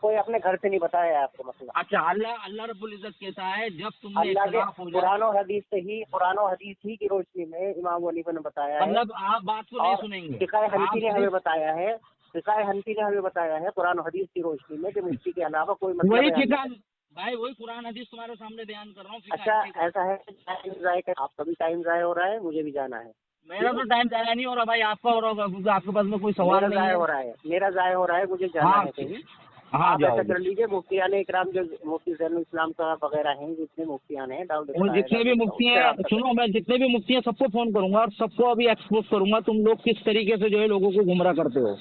कोई अपने घर से नहीं बताया है आपको मसला। अच्छा, अल्लाह रब्बुल इज्जत कहता है, जब तुमने अल्लाह के कुरान और हदीस ही की रोशनी में इमाम वलीफा ने बताया है। मतलब आप बात को नहीं सुनेंगे। फिकाए हनफी ने हमें बताया है, कुरान और हदीस की रोशनी में कि मुफ्ती के अलावा कोई भाई वही कुरान हदीस तुम्हारे सामने बयान कर रहा हूँ। अच्छा, ऐसा है, आपका भी टाइम ज़ाया हो रहा है, मुझे भी जाना है। मेरा तो टाइम ज़ाया नहीं हो रहा भाई, आपका हो रहा होगा, क्योंकि आपके पास में कोई सवाल नहीं है। मेरा ज़ाया हो रहा है, मुझे जाना है कहीं। आप ऐसा कर लीजिए, मुफ्तियान इकराम जो मुफ्ती ज़ैनुल इस्लाम का वगैरह हैं, जितने मुफ्तियान हैं, जितने भी मुफ्ती हैं, सुनो, मैं जितने भी मुफ्ती हैं सबको फोन करूंगा और सबको अभी एक्सपोज करूंगा तुम लोग किस तरीके से जो है लोगों को गुमराह करते हो।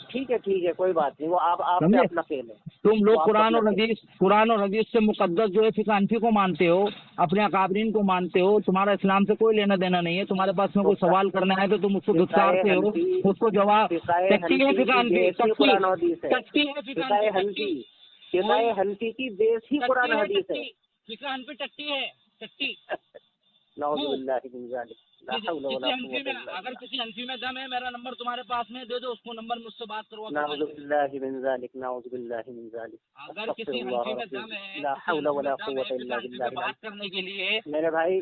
ठीक है, कोई बात नहीं, वो आप अपना खेल है। तुम लोग कुरान और हदीस से मुकद्दस जो है फिक़ह हनफी को मानते हो, अपने अकाबरीन को मानते हो, तुम्हारा इस्लाम से कोई लेना देना नहीं है। तुम्हारे पास में कोई सवाल करना है तो तुम उसको दुत्कारते हो, उसको जवाब टट्टी है फिक़ह हनफी, फिक़ह हनफी की बेस ही कुरान हदीस है। फिक़ह हनफी टट्टी है, टट्टी। अगर किसी हनफी में दम है, मेरा नंबर तुम्हारे पास में दे दो, उसको नंबर मुझसे बात करवा। अगर किसी हनफी में दम है बात करने के लिए, मेरे भाई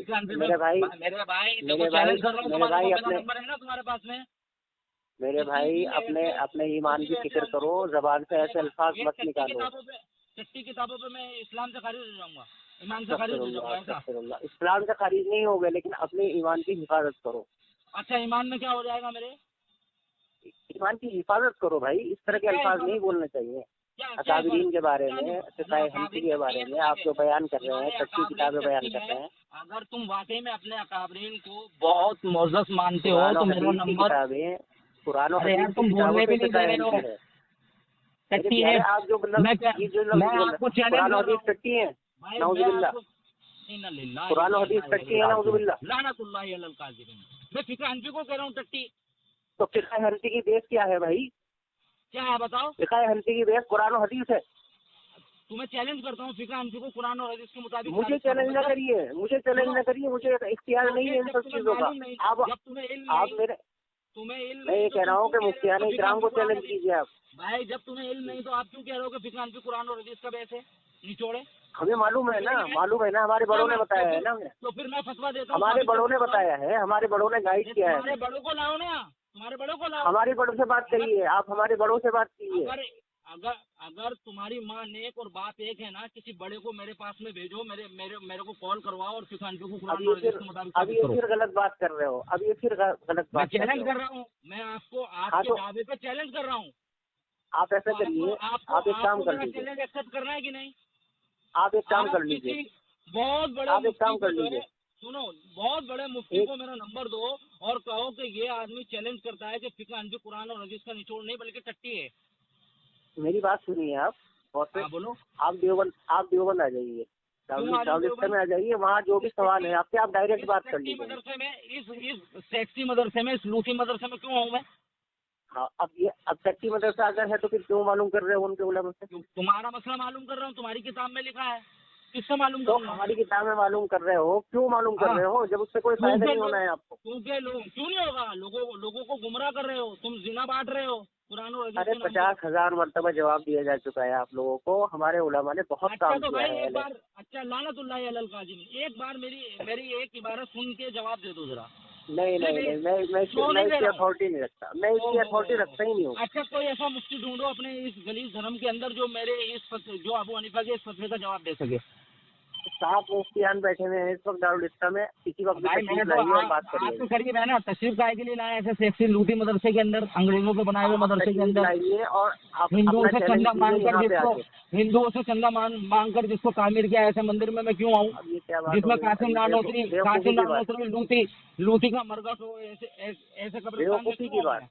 मेरे भाई अपने ईमान की फिक्र करो, जबान से ऐसे अल्फाज मत निकालो। टट्टी किताबों पे मैं इस्लाम से खारिज हो जाऊंगा, ईमान से खारिज हो जाऊंगा। इस्लाम से खारिज नहीं हो गए, लेकिन अपने ईमान की हिफाजत करो। अच्छा, ईमान में क्या हो जाएगा मेरे? ईमान की हिफाजत करो भाई, इस तरह के अल्फाज नहीं बोलने चाहिए। अकाबरीन के बारे में, फिक़ह हनफी के बारे में आप जो बयान कर रहे हैं, टट्टी किताबें बयान कर रहे हैं। अगर तुम वाकई में अपने अकाबरीन को बहुत मोअज़्ज़ज़ मानते हो तो मेरा नंबर, कुरान और हदीस तुम बोलने भी नहीं दे रहे हो। टट्टी है, आप जो मैं आपको चैलेंज टट्टी है, नाउज़ुबिल्लाह, कुरान और हदीस टट्टी है, नाउज़ुबिल्लाह, लानतुल्लाहि अलल काज़िबीन। मैं फिक़ह हनफी को कह रहा हूँ टट्टी। तो फिक़ह हनफी की बेस क्या है भाई? क्या है बताओ? फिक़ह हनफी की बेस कुरान और हदीस है। तुम्हें चैलेंज करता हूँ फिका हनफी को कुरान और हदीस के मुताबिक। मुझे चैलेंज न करिए, मुझे चैलेंज न करिए, मुझे इख्तियार नहीं है इन सब चीजों का। आप मेरे, मैं ये कह रहा हूँ कि मुफ्तियान इकराम को चैलेंज कीजिए आप। भाई जब तुम्हें इल्म नहीं तो आप क्यों कह रहे हो कि फिका हनफी कुरान और हदीस का बहस है? निचोड़े हमें मालूम है ना, मालूम है ना, हमारे बड़ों ने बताया है ना हमें। तो फिर मैं फतवा देता हूँ, हमारे बड़ों ने बताया है, हमारे बड़ों ने गाइड किया है। तुम्हारे बड़ों को लाओ ना, तुम्हारे बड़ों को लाओ। हमारे बड़ों से बात करिए, आप हमारे बड़ों से बात कीजिए। अगर अगर तुम्हारी माँ नेक और बाप एक है ना, किसी बड़े को मेरे पास में भेजो, मेरे को कॉल करवाओ और फिका हनफी को कुरान और हदीस के मुताबिक। अब ये फिर गलत बात कर रहे हो, अब ये फिर गलत बात चैलेंज कर रहा हूँ मैं आपको, आपके दावे पे चैलेंज कर रहा हूँ। आप ऐसा करिए, आप एक काम कर लीजिए। चैलेंज एक्सेप्ट करना है कि नहीं? आप एक काम कर लीजिए, बहुत बड़े, आप एक काम कर लीजिए, सुनो, बहुत बड़े मुफ्ती को मेरा नंबर दो और कहो कि ये आदमी चैलेंज करता है कि फिका हनफी कुरान और हदीस का निचोड़ नहीं बल्कि टट्टी है। मेरी बात सुनिए आप, और बोलो। आप देवबंद आ जाइए, दारुल में आ जाइए, वहाँ जो भी सवाल है आपके, आप डायरेक्ट बात कर लीजिए। मदरसे में, इस सेक्सी मदरसे में, इस लूसी मदरसे में क्यों आऊँ मैं? हाँ, अब सेक्सी मदरसा अगर है तो फिर क्यों मालूम कर रहे हो उनके उलमा से? तुम्हारा मसला मालूम कर रहा हूँ, तुम्हारी किताब में लिखा है, किससे मालूम तो करूँगा? हमारी किताब में मालूम कर रहे हो, क्यों मालूम कर रहे हो जब उससे कोई फायदा नहीं होना है आपको? क्यों नहीं होगा? लोगों को गुमराह कर रहे हो तुम, जिना बांट रहे हो कुरान और हदीस। अरे 50,000 मरतबा जवाब दिया जा चुका है आप लोगों को, हमारे उलमा ने बहुत काम तो किया भाई है। एक बार, अच्छा लानतुल्लाह अलल काज़िमीन, एक बार मेरी एक इबारत सुन के जवाब दे दो जरा। नहीं, मैं इसकी अथॉरिटी नहीं रखता, मैं इसकी अथॉरिटी रखता ही नहीं हूँ। अच्छा, कोई ऐसा मुफ्ती ढूंढो अपने इस गलीज धर्म के अंदर जो मेरे जो अबू हनीफा के इस फतवे का जवाब दे सके। 7 मुफ्तियान बैठे हुए हैं इस वक्त दारुल इस्लाम में, किसी वक्त तशरीफ लाइए और बात करिए। आपके करीब है ना, तशरीफ काहे के लिए लाए ऐसे सेक्सी लूटी मदरसे के अंदर, अंग्रेजों के बनाए हुए मदरसे के अंदर लाइए और हिंदुओं से चंदा मांग कर जिसको तामीर किया, ऐसे मंदिर में मैं क्यों आऊँ जिसमें कासिम नानोसरी लूटी का मरकज हो? ऐसे बेवकूफ़ी की बात,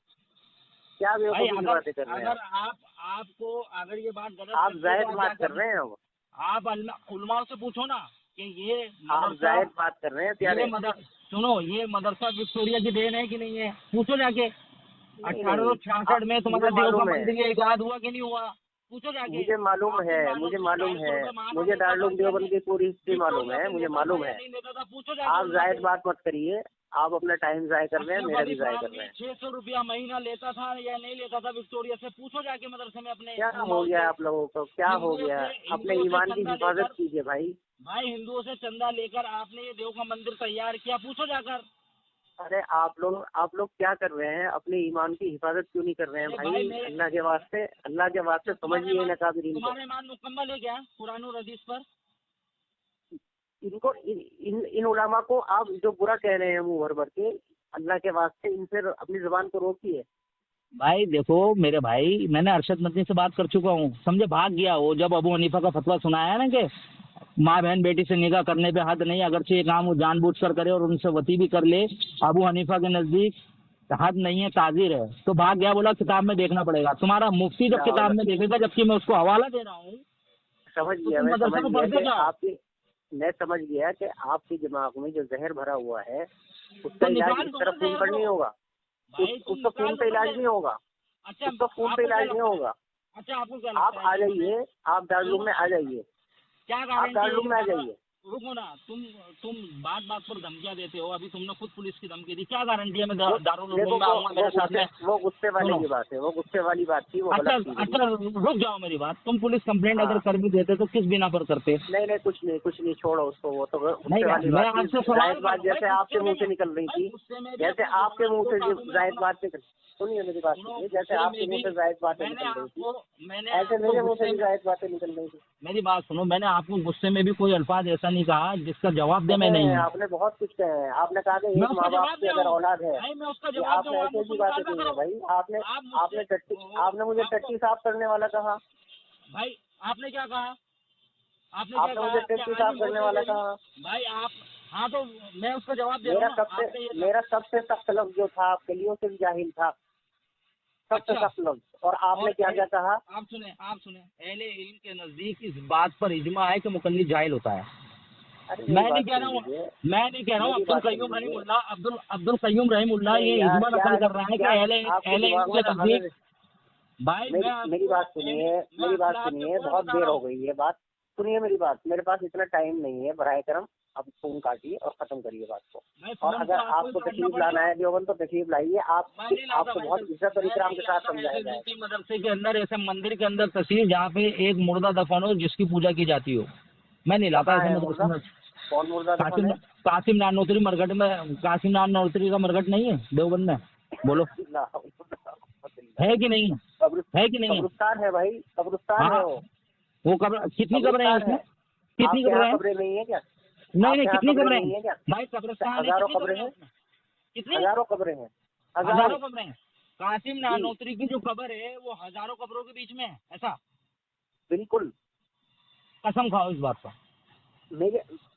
क्या बेवकूफ़ी की बातें कर रहे हैं? अगर आपको अगर ये बात गलत, आप जायज बात कर रहे हैं, आप उलमा से पूछो ना कि ये आप जायज बात कर रहे हैं प्यारे। सुनो, ये मदरसा विक्टोरिया की देन है कि नहीं है? पूछो जाके। 1866 में तुम्हारा देव का मंदिर इजाद हुआ कि नहीं हुआ? पूछो जाके। मुझे मालूम है, मुझे दारुल देवबंद की पूरी हिस्ट्री मालूम है, मुझे मालूम है। आप जायज बात मत करिए, आप अपना टाइम ज़ाया कर रहे हैं, मेरा भी ज़ाया कर रहे हैं। 600 रुपया महीना लेता था या नहीं लेता था विक्टोरिया से? पूछो जाके मदरसे में अपने। क्या हो गया आप लोगों को, क्या हो गया? अपने ईमान की हिफाजत कीजिए भाई। हिंदुओं से चंदा लेकर आपने ये देव का मंदिर तैयार किया, पूछो जाकर। अरे आप लोग क्या कर रहे हैं? अपने ईमान की हिफाजत क्यों नहीं कर रहे हैं भाई? अल्लाह के वास्ते समझिए ना काबिरीन को। तुम्हारा ईमान मुकम्मल है क्या कुरान और हदीस पर? इनको इन उलमा को आप जो बुरा कह रहे हैं मुंह भर भर के, अल्लाह के वास्ते इनसे अपनी जुबान को रोकिए। भाई देखो मेरे भाई, मैंने अरशद मदनी से बात कर चुका हूँ, समझे, भाग गया वो जब अबू हनीफा का फतवा सुनाया ना कि माँ बहन बेटी से निकाह करने पे हद नहीं, अगरचे ये काम वो जानबूझकर करे और उनसे वती भी कर ले, अबू हनीफा के नजदीक हद नहीं है, ताजीर है, तो भाग गया, बोला किताब में देखना पड़ेगा। तुम्हारा मुफ्ती जब किताब में देखेगा, जबकि मैं उसको हवाला दे रहा हूँ, समझ गया मैं समझ गया कि आपके दिमाग में जो जहर भरा हुआ है उसका इलाज इस तरफ खून पर नहीं होगा, उसका खून पे इलाज नहीं होगा, उसका खून पे इलाज नहीं होगा। अच्छा, आपको क्या आप आ जाइए, आप दारुल में आ जाइए, आप दारुल में आ जाइए। रुको ना, तुम बात पर धमकियां देते हो। अभी तुमने खुद पुलिस की धमकी दी, क्या गारंटी है मैं दारुल में आऊंगा मेरे साथ में? वो गुस्से वाली की बात है, वो गुस्से वाली बात थी। अच्छा, रुक जाओ मेरी बात। तुम पुलिस कंप्लेंट अगर कर भी देते तो किस बिना पर करते? नहीं, कुछ नहीं, छोड़ो उसको। वो तो गुस्से वाली बात जैसे आपके मुंह से निकल रही थी, जैसे आपके मुंह से जायज बात निकल, सुनिए मेरी बात सुनिए, जैसे आपके मुंह से जायज बातें निकल रही थी, ऐसे मेरे मुंह से भी जायज बातें निकल रही थी। मेरी बात सुनो, मैंने आपको गुस्से में भी कोई अल्फाज ऐसा नहीं कहा जिसका जवाब दे मैं नहीं। आपने बहुत कुछ कहा है, आपने कहा कि एक माँ बाप की अगर औलाद है, आपने ऐसे भी बातें कही है भाई। आपने मुझे टट्टी साफ करने वाला कहा भाई। आपने क्या कहा? आपने मुझे टट्टी साफ करने वाला कहा भाई। आप, हाँ, तो मैं उसका जवाब दे रहा हूं। मेरा सबसे सख्त लफ्ज जो था आपके लिए से भी जाहिल था, सबसे सख्त लफ्ज। और आपने क्या क्या कहा? आप सुने अहले इल्म के नजदीक इस बात पर इजमा है कि मुकल्लिद जाहिल होता है। मैं नहीं कह रहा हूँ अब्दुल कय्यूम रहीमुल्लाह ये इजमा नकल कर रहा है कि अहले इल्म के नजदीक भाई मेरी बात सुनिए, मेरी बात सुनिए, बहुत देर हो गई है बात, सुनिए मेरी बात, मेरे पास इतना टाइम नहीं है, बराए करम आप फोन काटिए और खत्म करिए बात को। और अगर आपको तशरीफ लाना है देवबंद तो तशरीफ लाइए, आपको बहुत इज्जत और इकराम के साथ समझाया जाए। मदरसे के अंदर ऐसे मंदिर के अंदर तस्वीर जहाँ पे एक मुर्दा दफन हो जिसकी पूजा की जाती हो, मैं नहीं लाता ऐसे मदरसे में। कौन मुर्दा दफन है? कासिम नानोत्री मरघट में, कासिम नानोत्री का मरघट नहीं है देवबंद में? बोलो है कि नहीं है? है कि नहीं है? कब्रिस्तान है भाई, कब्रिस्तान है वो कब्र कितनी कब्रें हैं उसमें? कितनी कब्रें नहीं है क्या? नहीं कितनी कब्रें नहीं है क्या भाई? कब्रिस्तान हजारों कब्रें हैं, कितनी? हजारों कब्रें हैं, हजारों कब्रें हैं। कासिम नानोत्री की जो कब्र है वो हजारों कब्रों के बीच में है, ऐसा? बिल्कुल। कसम खाओ इस बात पर।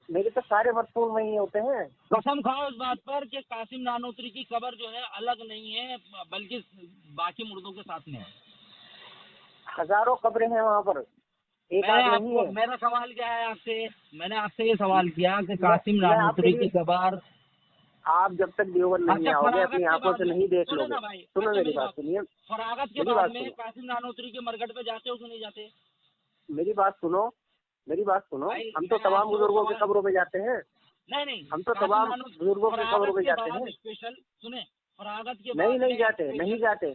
मेरे तो सारे मरसूम वही होते हैं। कसम खाओ इस बात पर कि कासिम नानोत्री की कब्र जो है अलग नहीं है, बल्कि बाकी मुर्दों के साथ में है। हजारों कब्रें हैं वहाँ पर, एक आध नहीं है। मेरा सवाल क्या है आपसे, मैंने आपसे ये सवाल किया कि कासिम नानोत्री की कब्र आप जब तक देवबंद नहीं आओगे अपनी आंखों से नहीं देख लोगे। सुनो मेरी बात सुनिए, फरागत के बाद में कासिम नानोत्री के मरघट पे जाते हो कि नहीं जाते? मेरी बात सुनो, मेरी बात सुनो, हम तो तमाम बुजुर्गों के कब्रों पे जाते हैं। नहीं हम तो तमाम बुजुर्गों के कब्रों पे जाते हैं। स्पेशल सुने, फरागत के नहीं जाते, नहीं जाते,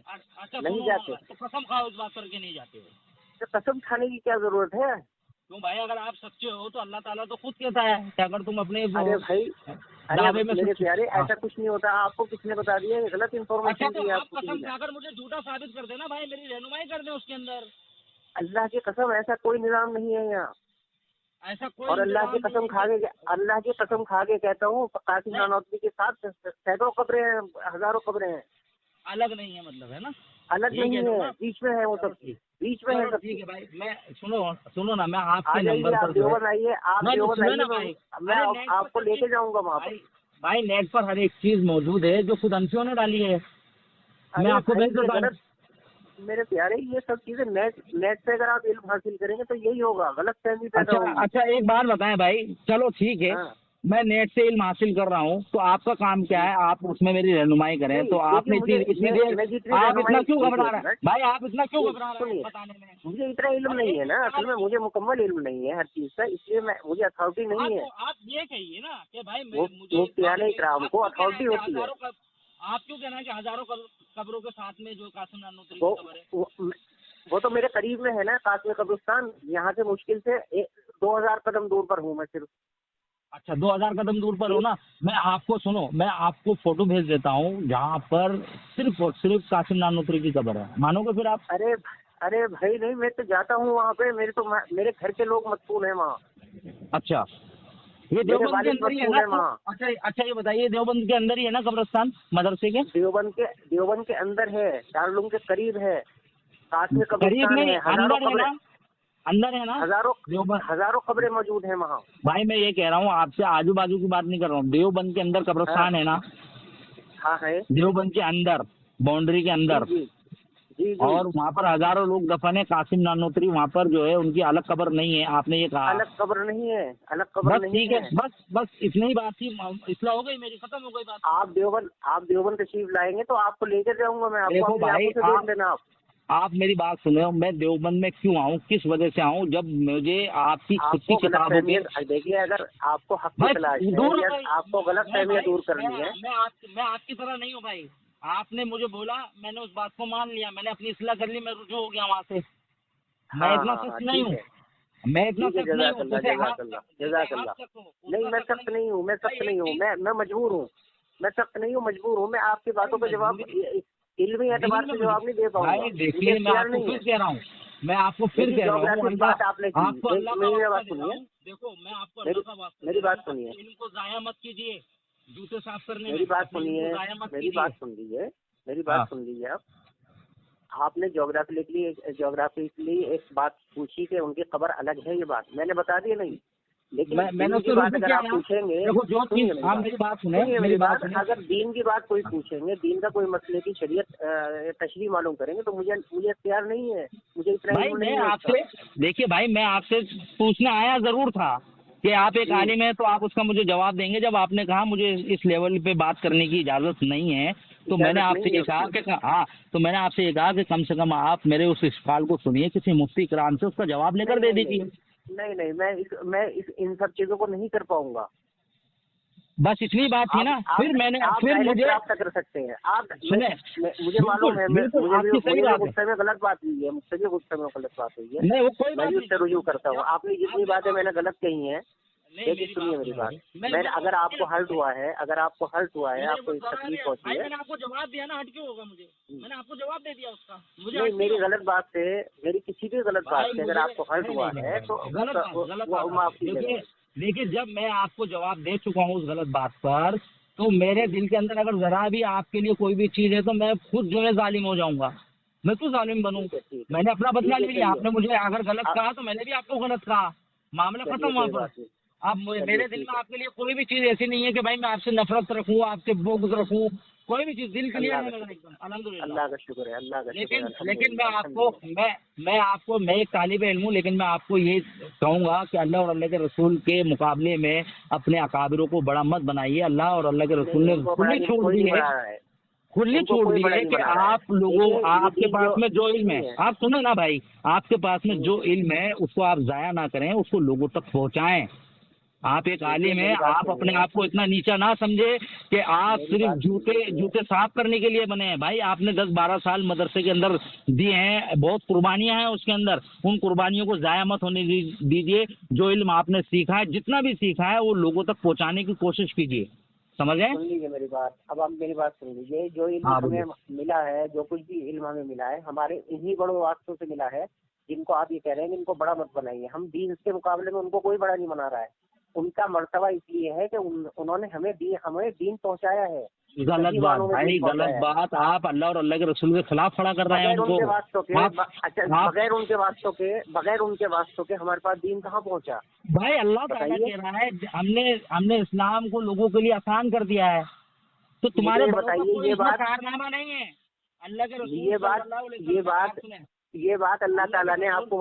नहीं जाते। तो कसम खाओ इस बात करके नहीं जाते हो? तो कसम खाने की क्या जरूरत है? क्यों भाई, अगर आप सच्चे हो तो अल्लाह ताला तो खुद कहता है कि अगर तुम अपने अरे भाई, अरे मेरे प्यारे, ऐसा कुछ नहीं होता। आपको किसने बता दिया? ये गलत इन्फॉर्मेशन दी है आपको। कसम खाकर मुझे झूठा साबित कर देना भाई, मेरी रहनुमाई कर दे उसके अंदर। अल्लाह की कसम, ऐसा कोई निजाम नहीं है यहाँ। ऐसा कोई, और अल्लाह की कसम खा के कहता हूँ, कासिम नानोत्री के साथ सैकड़ों कब्रें हैं, हजारों कब्रें हैं। अलग नहीं है मतलब, है ना? अलग नहीं है, बीच में है वो सब, बीच में है। ठीक है भाई, मैं सुनो ना, मैं आपके नंबर पर देवबंद आइए, आप देवबंद आइए, मैं आपको लेके जाऊंगा वहाँ पर। भाई नेट पर हर एक चीज मौजूद है जो खुद अंशियों ने डाली है, मैं आपको भेज देता हूँ। मेरे प्यारे, ये सब चीजें नेट से अगर आप इल्म हासिल करेंगे तो यही होगा, गलत फहमी पैदा होगी। अच्छा एक बात बताएं भाई, चलो ठीक है, मैं नेट से इल्म हासिल कर रहा हूँ, तो आपका काम क्या है? आप उसमें मेरी रहनुमाई करें। तो आपने इतनी देर आप इतना क्यों घबरा रहे हैं भाई? आप इतना क्यों घबरा रहे हैं बताने में? मुझे इतना इल्म नहीं है ना, असल में मुझे मुकम्मल इल्म नहीं है हर चीज का, इसलिए मुझे अथॉरिटी नहीं है। आप ये कहिए ना कि भाई मुफ्तियाने इकराम को अथॉरिटी होती है। आप क्यों कहना है कि हजारों कब्रों के साथ में जो कासिम नानोत्री की कब्र है वो तो मेरे करीब में है ना, कासिम कब्रिस्तान। यहाँ से मुश्किल से 2000 कदम दूर पर हूँ मैं सिर्फ। अच्छा 2000 कदम दूर पर हो ना? मैं आपको सुनो, मैं आपको फोटो भेज देता हूँ जहाँ पर सिर्फ और सिर्फ कासिम नानोत्री की कब्र है, मानोगे फिर आप? अरे भाई नहीं, मैं तो जाता हूँ वहाँ पे, मेरे घर के लोग मदफून है वहाँ। अच्छा, ये देवबंद के अंदर ही है ना? अच्छा ये बताइए, देवबंद के अंदर ही है ना कब्रिस्तान मदरसे के? देवबंद के अंदर है, दारुल के करीब है, साथ में करीब में अंदर है ना? हजारों कब्रें मौजूद हैं वहाँ। भाई मैं ये कह रहा हूँ आपसे, आजू बाजू की बात नहीं कर रहा हूँ, देवबंद के अंदर कब्रिस्तान है ना? हाँ है, देवबंद के अंदर, बाउंड्री के अंदर। जी। और वहाँ पर हजारों लोग दफन है। कासिम नानोत्री वहाँ पर जो है उनकी अलग कब्र नहीं है, आपने ये कहा। अलग कब्र नहीं है, अलग कब्र नहीं है। ठीक है, बस इतनी ही बात थी, इसलिए हो गई मेरी, खत्म हो गई बात। आप देवबंद तशरीफ लाएंगे तो आपको लेकर जाऊंगा मैं। देखो भाई, आप मेरी बात सुने, मैं देवबंद में क्यों आऊँ, किस वजह से आऊँ? जब मुझे आपकी खुद की किताबों के, देखिए अगर आपको हक की तलाश है, आपको गलत फहमियाँ दूर करनी है। मैं आपकी तरह नहीं हूँ भाई, आपने मुझे बोला, मैंने उस बात को मान लिया, मैंने अपनी इस्लाह कर ली, मैं रुजू हो गया वहाँ से। मैं इतना सख्त नहीं हूँ, मैं इतना सख्त नहीं हूँ। नहीं, मैं सख्त नहीं हूँ, मैं मजबूर हूँ, मैं सख्त नहीं हूँ, मजबूर हूँ। मैं आपकी बातों का जवाब इल्मी एतबार से जवाब नहीं दे पाऊंगा। देखिए मैं आपको फिर कह रहा हूँ, मैं आपको फिर कह रहा हूँ, मेरी बात सुनिए, देखो मैं आपको मेरी बात सुनिए, इनको जाया मत कीजिए, जूते साफ करने मेरी बात सुनिए, मेरी बात सुन लीजिए। आपने ज्योग्राफिकली एक बात पूछी कि उनकी कब्र अलग है, ये बात मैंने बता दी नहीं। लेकिन मैंने की बात अगर आप पूछेंगे, मेरी बात अगर दीन की बात कोई पूछेंगे, दीन का कोई मसले की शरीयत तशरीह मालूम करेंगे तो मुझे इख्तियार नहीं है, मुझे इतना भाई मैं आपसे, देखिए भाई मैं आपसे पूछने आया जरूर था कि आप एक आलिम है तो आप उसका मुझे जवाब देंगे। जब आपने कहा मुझे इस लेवल पे बात करने की इजाजत नहीं है, तो मैंने आपसे ये कहा कि हाँ, तो मैंने आपसे ये कहा कि कम से कम आप मेरे उस सवाल को सुनिए, किसी मुफ्ती कराम से उसका जवाब लेकर दे दीजिए। नहीं, मैं इन सब चीजों को नहीं कर पाऊंगा। बस इतनी बात थी ना। फिर मैंने फिर मुझे प्राप्त कर सकते हैं आप। सुने, मुझे मालूम है, मुझे गुस्से में गलत बात हुई है, मुझसे भी गुस्से में गलत बात हुई है, नहीं वो कोई बात मैं उससे रुजू करता हूँ। आपने जितनी बातें मैंने गलत कही हैं, लेकिन सुनिए मेरी बात, मैंने अगर आपको हर्ट हुआ है, आपको तकलीफ पहुंची है, मैंने आपको जवाब दिया ना, हट क्यों होगा मुझे, मैंने आपको जवाब दे दिया उसका। नहीं, मेरी गलत बात से, मेरी किसी भी गलत बात से अगर आपको हर्ट हुआ है तो माफ कीजिएगा। देखिए, जब मैं आपको जवाब दे चुका हूँ उस गलत बात पर, तो मेरे दिल के अंदर अगर जरा भी आपके लिए कोई भी चीज है तो मैं खुद जो है जालिम हो जाऊंगा, मैं तो जालिम बनूं। मैंने अपना बदला ले लिया, आपने मुझे अगर गलत कहा तो मैंने भी आपको गलत कहा, मामला खत्म वहाँ पर। अब मेरे दिल में आपके लिए कोई भी चीज ऐसी नहीं है कि भाई मैं आपसे नफरत रखूँ, आपसे बुग़्ज़ रखूँ, कोई भी चीज दिल क्लियर है मेरा एकदम, अल्हम्दुलिल्लाह। अल्लाह का शुक्र है, अल्लाह का शुक्र है। लेकिन मैं एक तालिब इल्म हूँ, लेकिन मैं आपको ये कहूँगा कि अल्लाह और अल्लाह के रसूल के मुकाबले में अपने अकाबिरों को बड़ा मत बनाइए। अल्लाह और अल्लाह के रसूल ने खुली छूट दी है, खुली छूट दी है कि आप लोगों, आपके पास में जो इल्म है, आप सुनो ना भाई, आपके पास में जो इल्म है उसको आप जाया ना करें, उसको लोगों तक पहुँचाएं। आप एक आलिम है, आप अपने आप को इतना नीचा ना समझे कि आप सिर्फ जूते साफ करने के लिए बने हैं। भाई आपने 10-12 साल मदरसे के अंदर दिए हैं, बहुत कुर्बानियां हैं उसके अंदर, उन कुर्बानियों को जाया मत होने दीजिए। जो इल्म आपने सीखा है, जितना भी सीखा है, वो लोगों तक पहुंचाने की कोशिश कीजिए, समझ गए? सुन लीजिए मेरी बात, अब आप मेरी बात सुन लीजिए। जो इल्म हमें मिला है, जो कुछ भी इल्म हमें मिला है, हमारे इन्हीं बड़ों वास्तों से मिला है, जिनको आप ये कह रहे हैं इनको बड़ा मत बनाइए। हम दीन के मुकाबले में उनको कोई बड़ा नहीं बना रहा है। उनका मर्तबा इसलिए है कि उन्होंने हमें दीन पहुंचाया है। गलत बात भाई, गलत बात। आप अल्लाह और अल्लाह के रसूल के खिलाफ खड़ा कर रहे हैं उनको। बगैर उनके वास्तों के हमारे पास दीन कहाँ पहुंचा? भाई अल्लाह ताला कह रहा है, हमने इस्लाम को लोगों के लिए आसान कर दिया है, तो तुम्हारे बताइए ये बात कारनामा नहीं है अल्लाह के रसूल। ये बात अल्लाह ताला ने आपको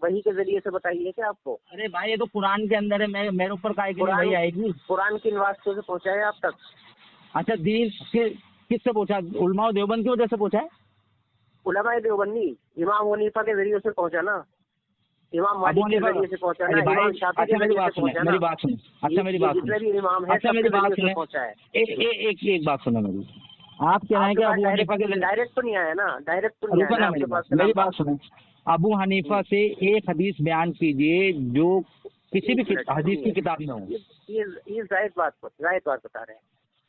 वही के जरिए से बताई है क्या आपको? अरे भाई ये तो कुरान के अंदर है, मेरे ऊपर काय के लिए वही आएगी? कुरान किन वास्तों से पहुंचा है आप तक? अच्छा, दीन किससे पहुंचा? उलमा देवबंद की वजह से पहुंचा है? उलमा देवबंद नहीं, इमाम हनीफा के जरिए से पहुंचा ना, इमाम मालिक के जरिए से पहुंचा ना, इमाम शाफी के जरिए से पहुंचा ना। मेरी बात सुनो, अच्छा मेरी बात जितने भी इमाम है, अच्छा मेरी बात सुनो, पहुंचा है। एक बात सुनो मेरी। आप कह रहे हैं कि अबू हनीफा के डायरेक्ट तो नहीं आया ना, डायरेक्ट तो नहीं आया आपके पास। मेरी बात सुनो, अबू हनीफा से एक हदीस बयान कीजिए जो किसी भी हदीस की किताब में हो। ये जायद बात बता रहे हैं।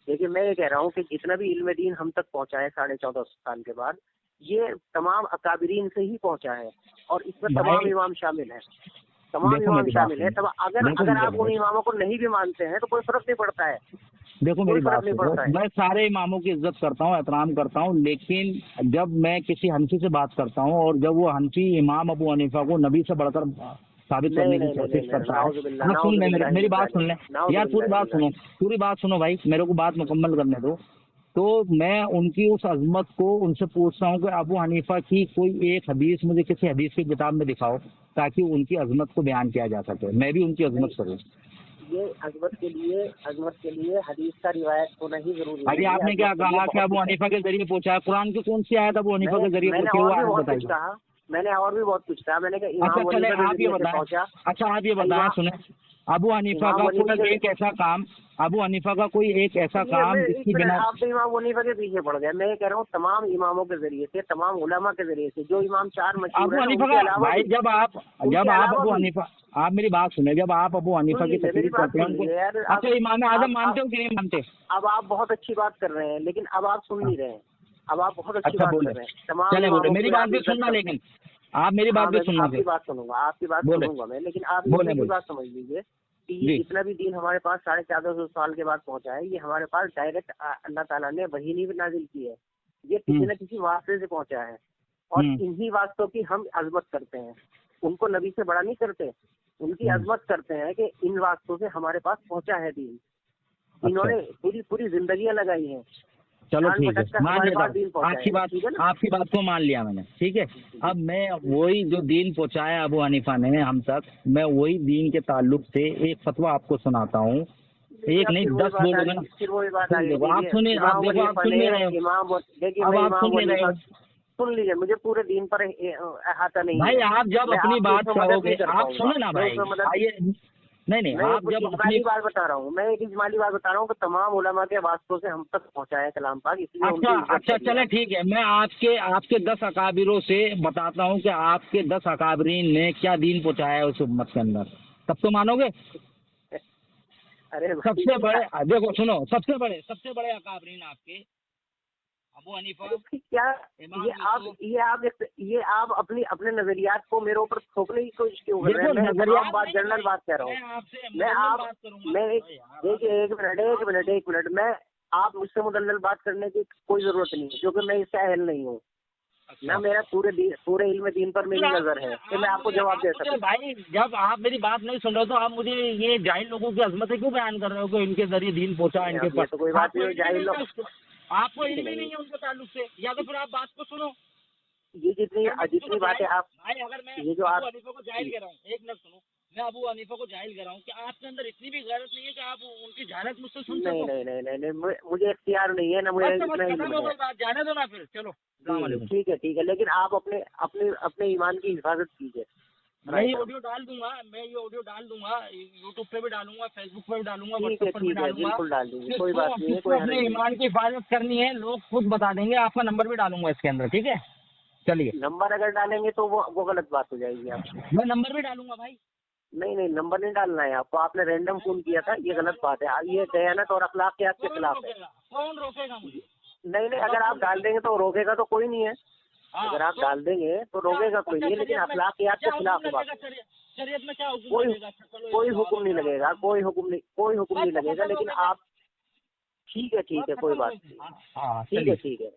देखिए मैं ये कह रहा हूँ कि जितना भी इल्म दीन हम तक पहुंचा है 14.5 साल के बाद, ये तमाम अकाबिरीन से ही पहुंचा है, और इसमें तमाम इमाम शामिल है, तब अगर आप उन इमामों को नहीं भी मानते हैं तो कोई फर्क नहीं पड़ता है। देखो मेरी बात सुनो, मैं सारे इमामों की इज्जत करता हूँ, एहतराम करता हूँ, लेकिन जब मैं किसी हनफी से बात करता हूँ और जब वो हनफी इमाम अबू हनीफा को नबी से बढ़कर साबित करने की कोशिश करता है, सुन ले मेरी बात सुन ले यार, पूरी बात सुनो भाई, मेरे को बात मुकम्मल करने दो। तो मैं उनकी उस अजमत को उनसे पूछता हूँ कि अबू हनीफा की कोई एक हदीस मुझे किसी हदीस की किताब में दिखाओ ताकि उनकी अजमत को बयान किया जा सके, मैं भी उनकी अजमत करूँ। ये अजमत के लिए हदीस का रिवायत होना ही जरूरी है। अरे आपने क्या कहा कि अबू हनीफा के जरिए पहुंचा है? कुरान की कौन सी आयत अबू हनीफा के जरिए पहुंची? मैंने और भी बहुत कुछ कहा, मैंने कहा अच्छा चले आप ये बताएं, अच्छा आप ये बताएं, सुने, अबू हनीफा का कोई एक ऐसा काम, अबू हनीफा का कोई एक ऐसा काम जिसकी बिना आप तो इमाम हनीफा के पीछे पड़ गए। मैं ये कह रहा हूँ तमाम इमामों के जरिए से, तमाम उलमा के जरिए से, जो इमाम चार मशहूर अबू हनीफा का भाई, जब आप अबू हनीफा, आप मेरी बात सुने, जब आप अबू हनीफा की तकलीफ करते हैं, अच्छा इमाम आजम मानते हो कि नहीं मानते? अब आप बहुत अच्छी बात कर रहे हैं, लेकिन अब आप सुन नहीं रहे हैं। अब आप बहुत अच्छी बात कर रहे हैं। चले बोले, मेरी बात भी सुनना, लेकिन आप मेरी बात भी सुनना। आपकी बात सुनूंगा मैं, लेकिन आप मेरी बात समझ लीजिए कि ये जितना भी दीन हमारे पास 1450 साल के बाद पहुंचा है, ये हमारे पास डायरेक्ट अल्लाह ताला ने वही नहीं नाजिल की है, ये किसी न किसी वास्ते से पहुंचा है, और इन्हीं वास्तों की हम अजमत करते हैं। उनको नबी से बड़ा नहीं करते, उनकी अजमत करते हैं कि इन वास्तों से हमारे पास पहुंचा है दीन। इन्होंने पूरी जिंदगियां लगाई हैं। चलो ठीक है, मान लेता हूँ आपकी बात को मान लिया मैंने, ठीक है। अब मैं वही जो दीन पहुंचाया अबू हनीफा ने हम तक, मैं वही दीन के ताल्लुक से एक फतवा आपको सुनाता हूँ एक नहीं 10 बोल दोगे ना। फिर वही बात आ गई। देखो आप सुनिए, आप देखो आप सुन नहीं रहे हो, देखिए अब मैं आप इमाम सुन नहीं वली रहे हो सुन लीजिए, मुझे पूरे दिन पर आता नहीं भाई। है। आप जब मैं अपनी आपकी बात उसमें मदद कहोगे, नहीं कर आप पाऊंगा। सुनो ना मैं भाई, उसमें मदद आइए। नहीं मैं आप एक जब अपनी इजमाली बात बता रहा हूँ, मैं एक इजमाली बात बता रहा हूँ कि तमाम उलमा के वास्तों से हम तक पहुँचाए कलाम पाक, इसलिए अच्छा उनकी इज्जत अच्छा करिए चले आप। ठीक है, मैं आपके 10 अकाबिरों से बताता हूँ कि आपके 10 अकाबरीन ने क्या दीन पहुँचाया है उस उम्मत के अंदर, तब तो मानोगे। अरे भाई सबसे बड़े, देखो सुनो, सबसे बड़े अकाबरीन आपके अबू हनीफा, क्या इमाम ये आप अपने नजरियात को मेरे ऊपर थोपने की कोशिश क्यों कर रहे देखो हैं? मैं एक नजरिया आम बात, जनरल बात कह रहा मैं हूँ। आपसे मैं मुकम्मल आप बात करूंगा। मैं अरे यार, देखिए एक मिनट मैं आप मुझसे मुदल्लल बात करने की कोई जरूरत नहीं है, क्योंकि मैं इसका अहल नहीं हूँ ना। मेरा पूरे इल्म दीन पर मेरी नजर है कि मैं आपको जवाब दे सकूं। भाई जब आप मेरी बात नहीं सुन रहे हो तो आप मुझे ये जाहिल लोगों की अजमतें क्यों बयान कर रहे हो कि इनके जरिए दीन पहुंचा नहीं, इनके अब ये पास। तो कोई बात आपको नहीं, इल्म ही जाहिल नहीं लोग है आपको इल्म ही नहीं। नहीं है उनके ताल्लुक से, या तो फिर आप बात को सुनो। ये जितनी बातें आप, भाई अगर मैं ये जो अबू आप, हनीफा को जाहिल कर रहा हूँ, एक मिनट सुनो, मैं अबू हनीफा को जाहिल कर रहा हूँ कि आपके अंदर इतनी भी गैरत नहीं है कि आप उनकी जाहिलत मुझसे सुन नहीं सको। नहीं नहीं नहीं नहीं, मुझे इख्तियार नहीं है ना, मुझे बस इतना खत्म इल्म हो है। गई बात, जाने दो ना फिर, चलो अस्सलाम वालेकुम। ठीक है, लेकिन आप अपने ईमान की हिफाजत कीजिए। मैं ये ऑडियो डाल दूंगा, यूट्यूब पे भी डालूंगा, फेसबुक पे भी डालूंगा, व्हाट्सएप पर भी ठीक है, डालूंगा। बिल्कुल डाल दीजिए, कोई किसको बात नहीं है, किसको कोई अपने हर्ज नहीं। ईमान की हिफाजत करनी है लोग खुद बता देंगे, आपका नंबर भी डालूंगा इसके अंदर, ठीक है। चलिए नंबर अगर डालेंगे तो वो गलत बात हो जाएगी आपकी। मैं नंबर भी डालूंगा भाई। नहीं, नंबर नहीं डालना है आपको, आपने रैंडम फोन किया था, ये गलत बात है, ये दयानत और अखलाकियात के खिलाफ है। कौन रोकेगा मुझे। नहीं, अगर आप डाल देंगे तो रोकेगा तो कोई नहीं है। अगर आप डाल देंगे तो रोकेगा कोई नहीं है, लेकिन अखलाकियात के खिलाफ है बात। शरीयत में क्या हुक्म कोई लगेगा? कोई हुक्म नहीं लगेगा, कोई हुक्म नहीं लगेगा, लेकिन आप ठीक है, कोई बात नहीं। हाँ ठीक है।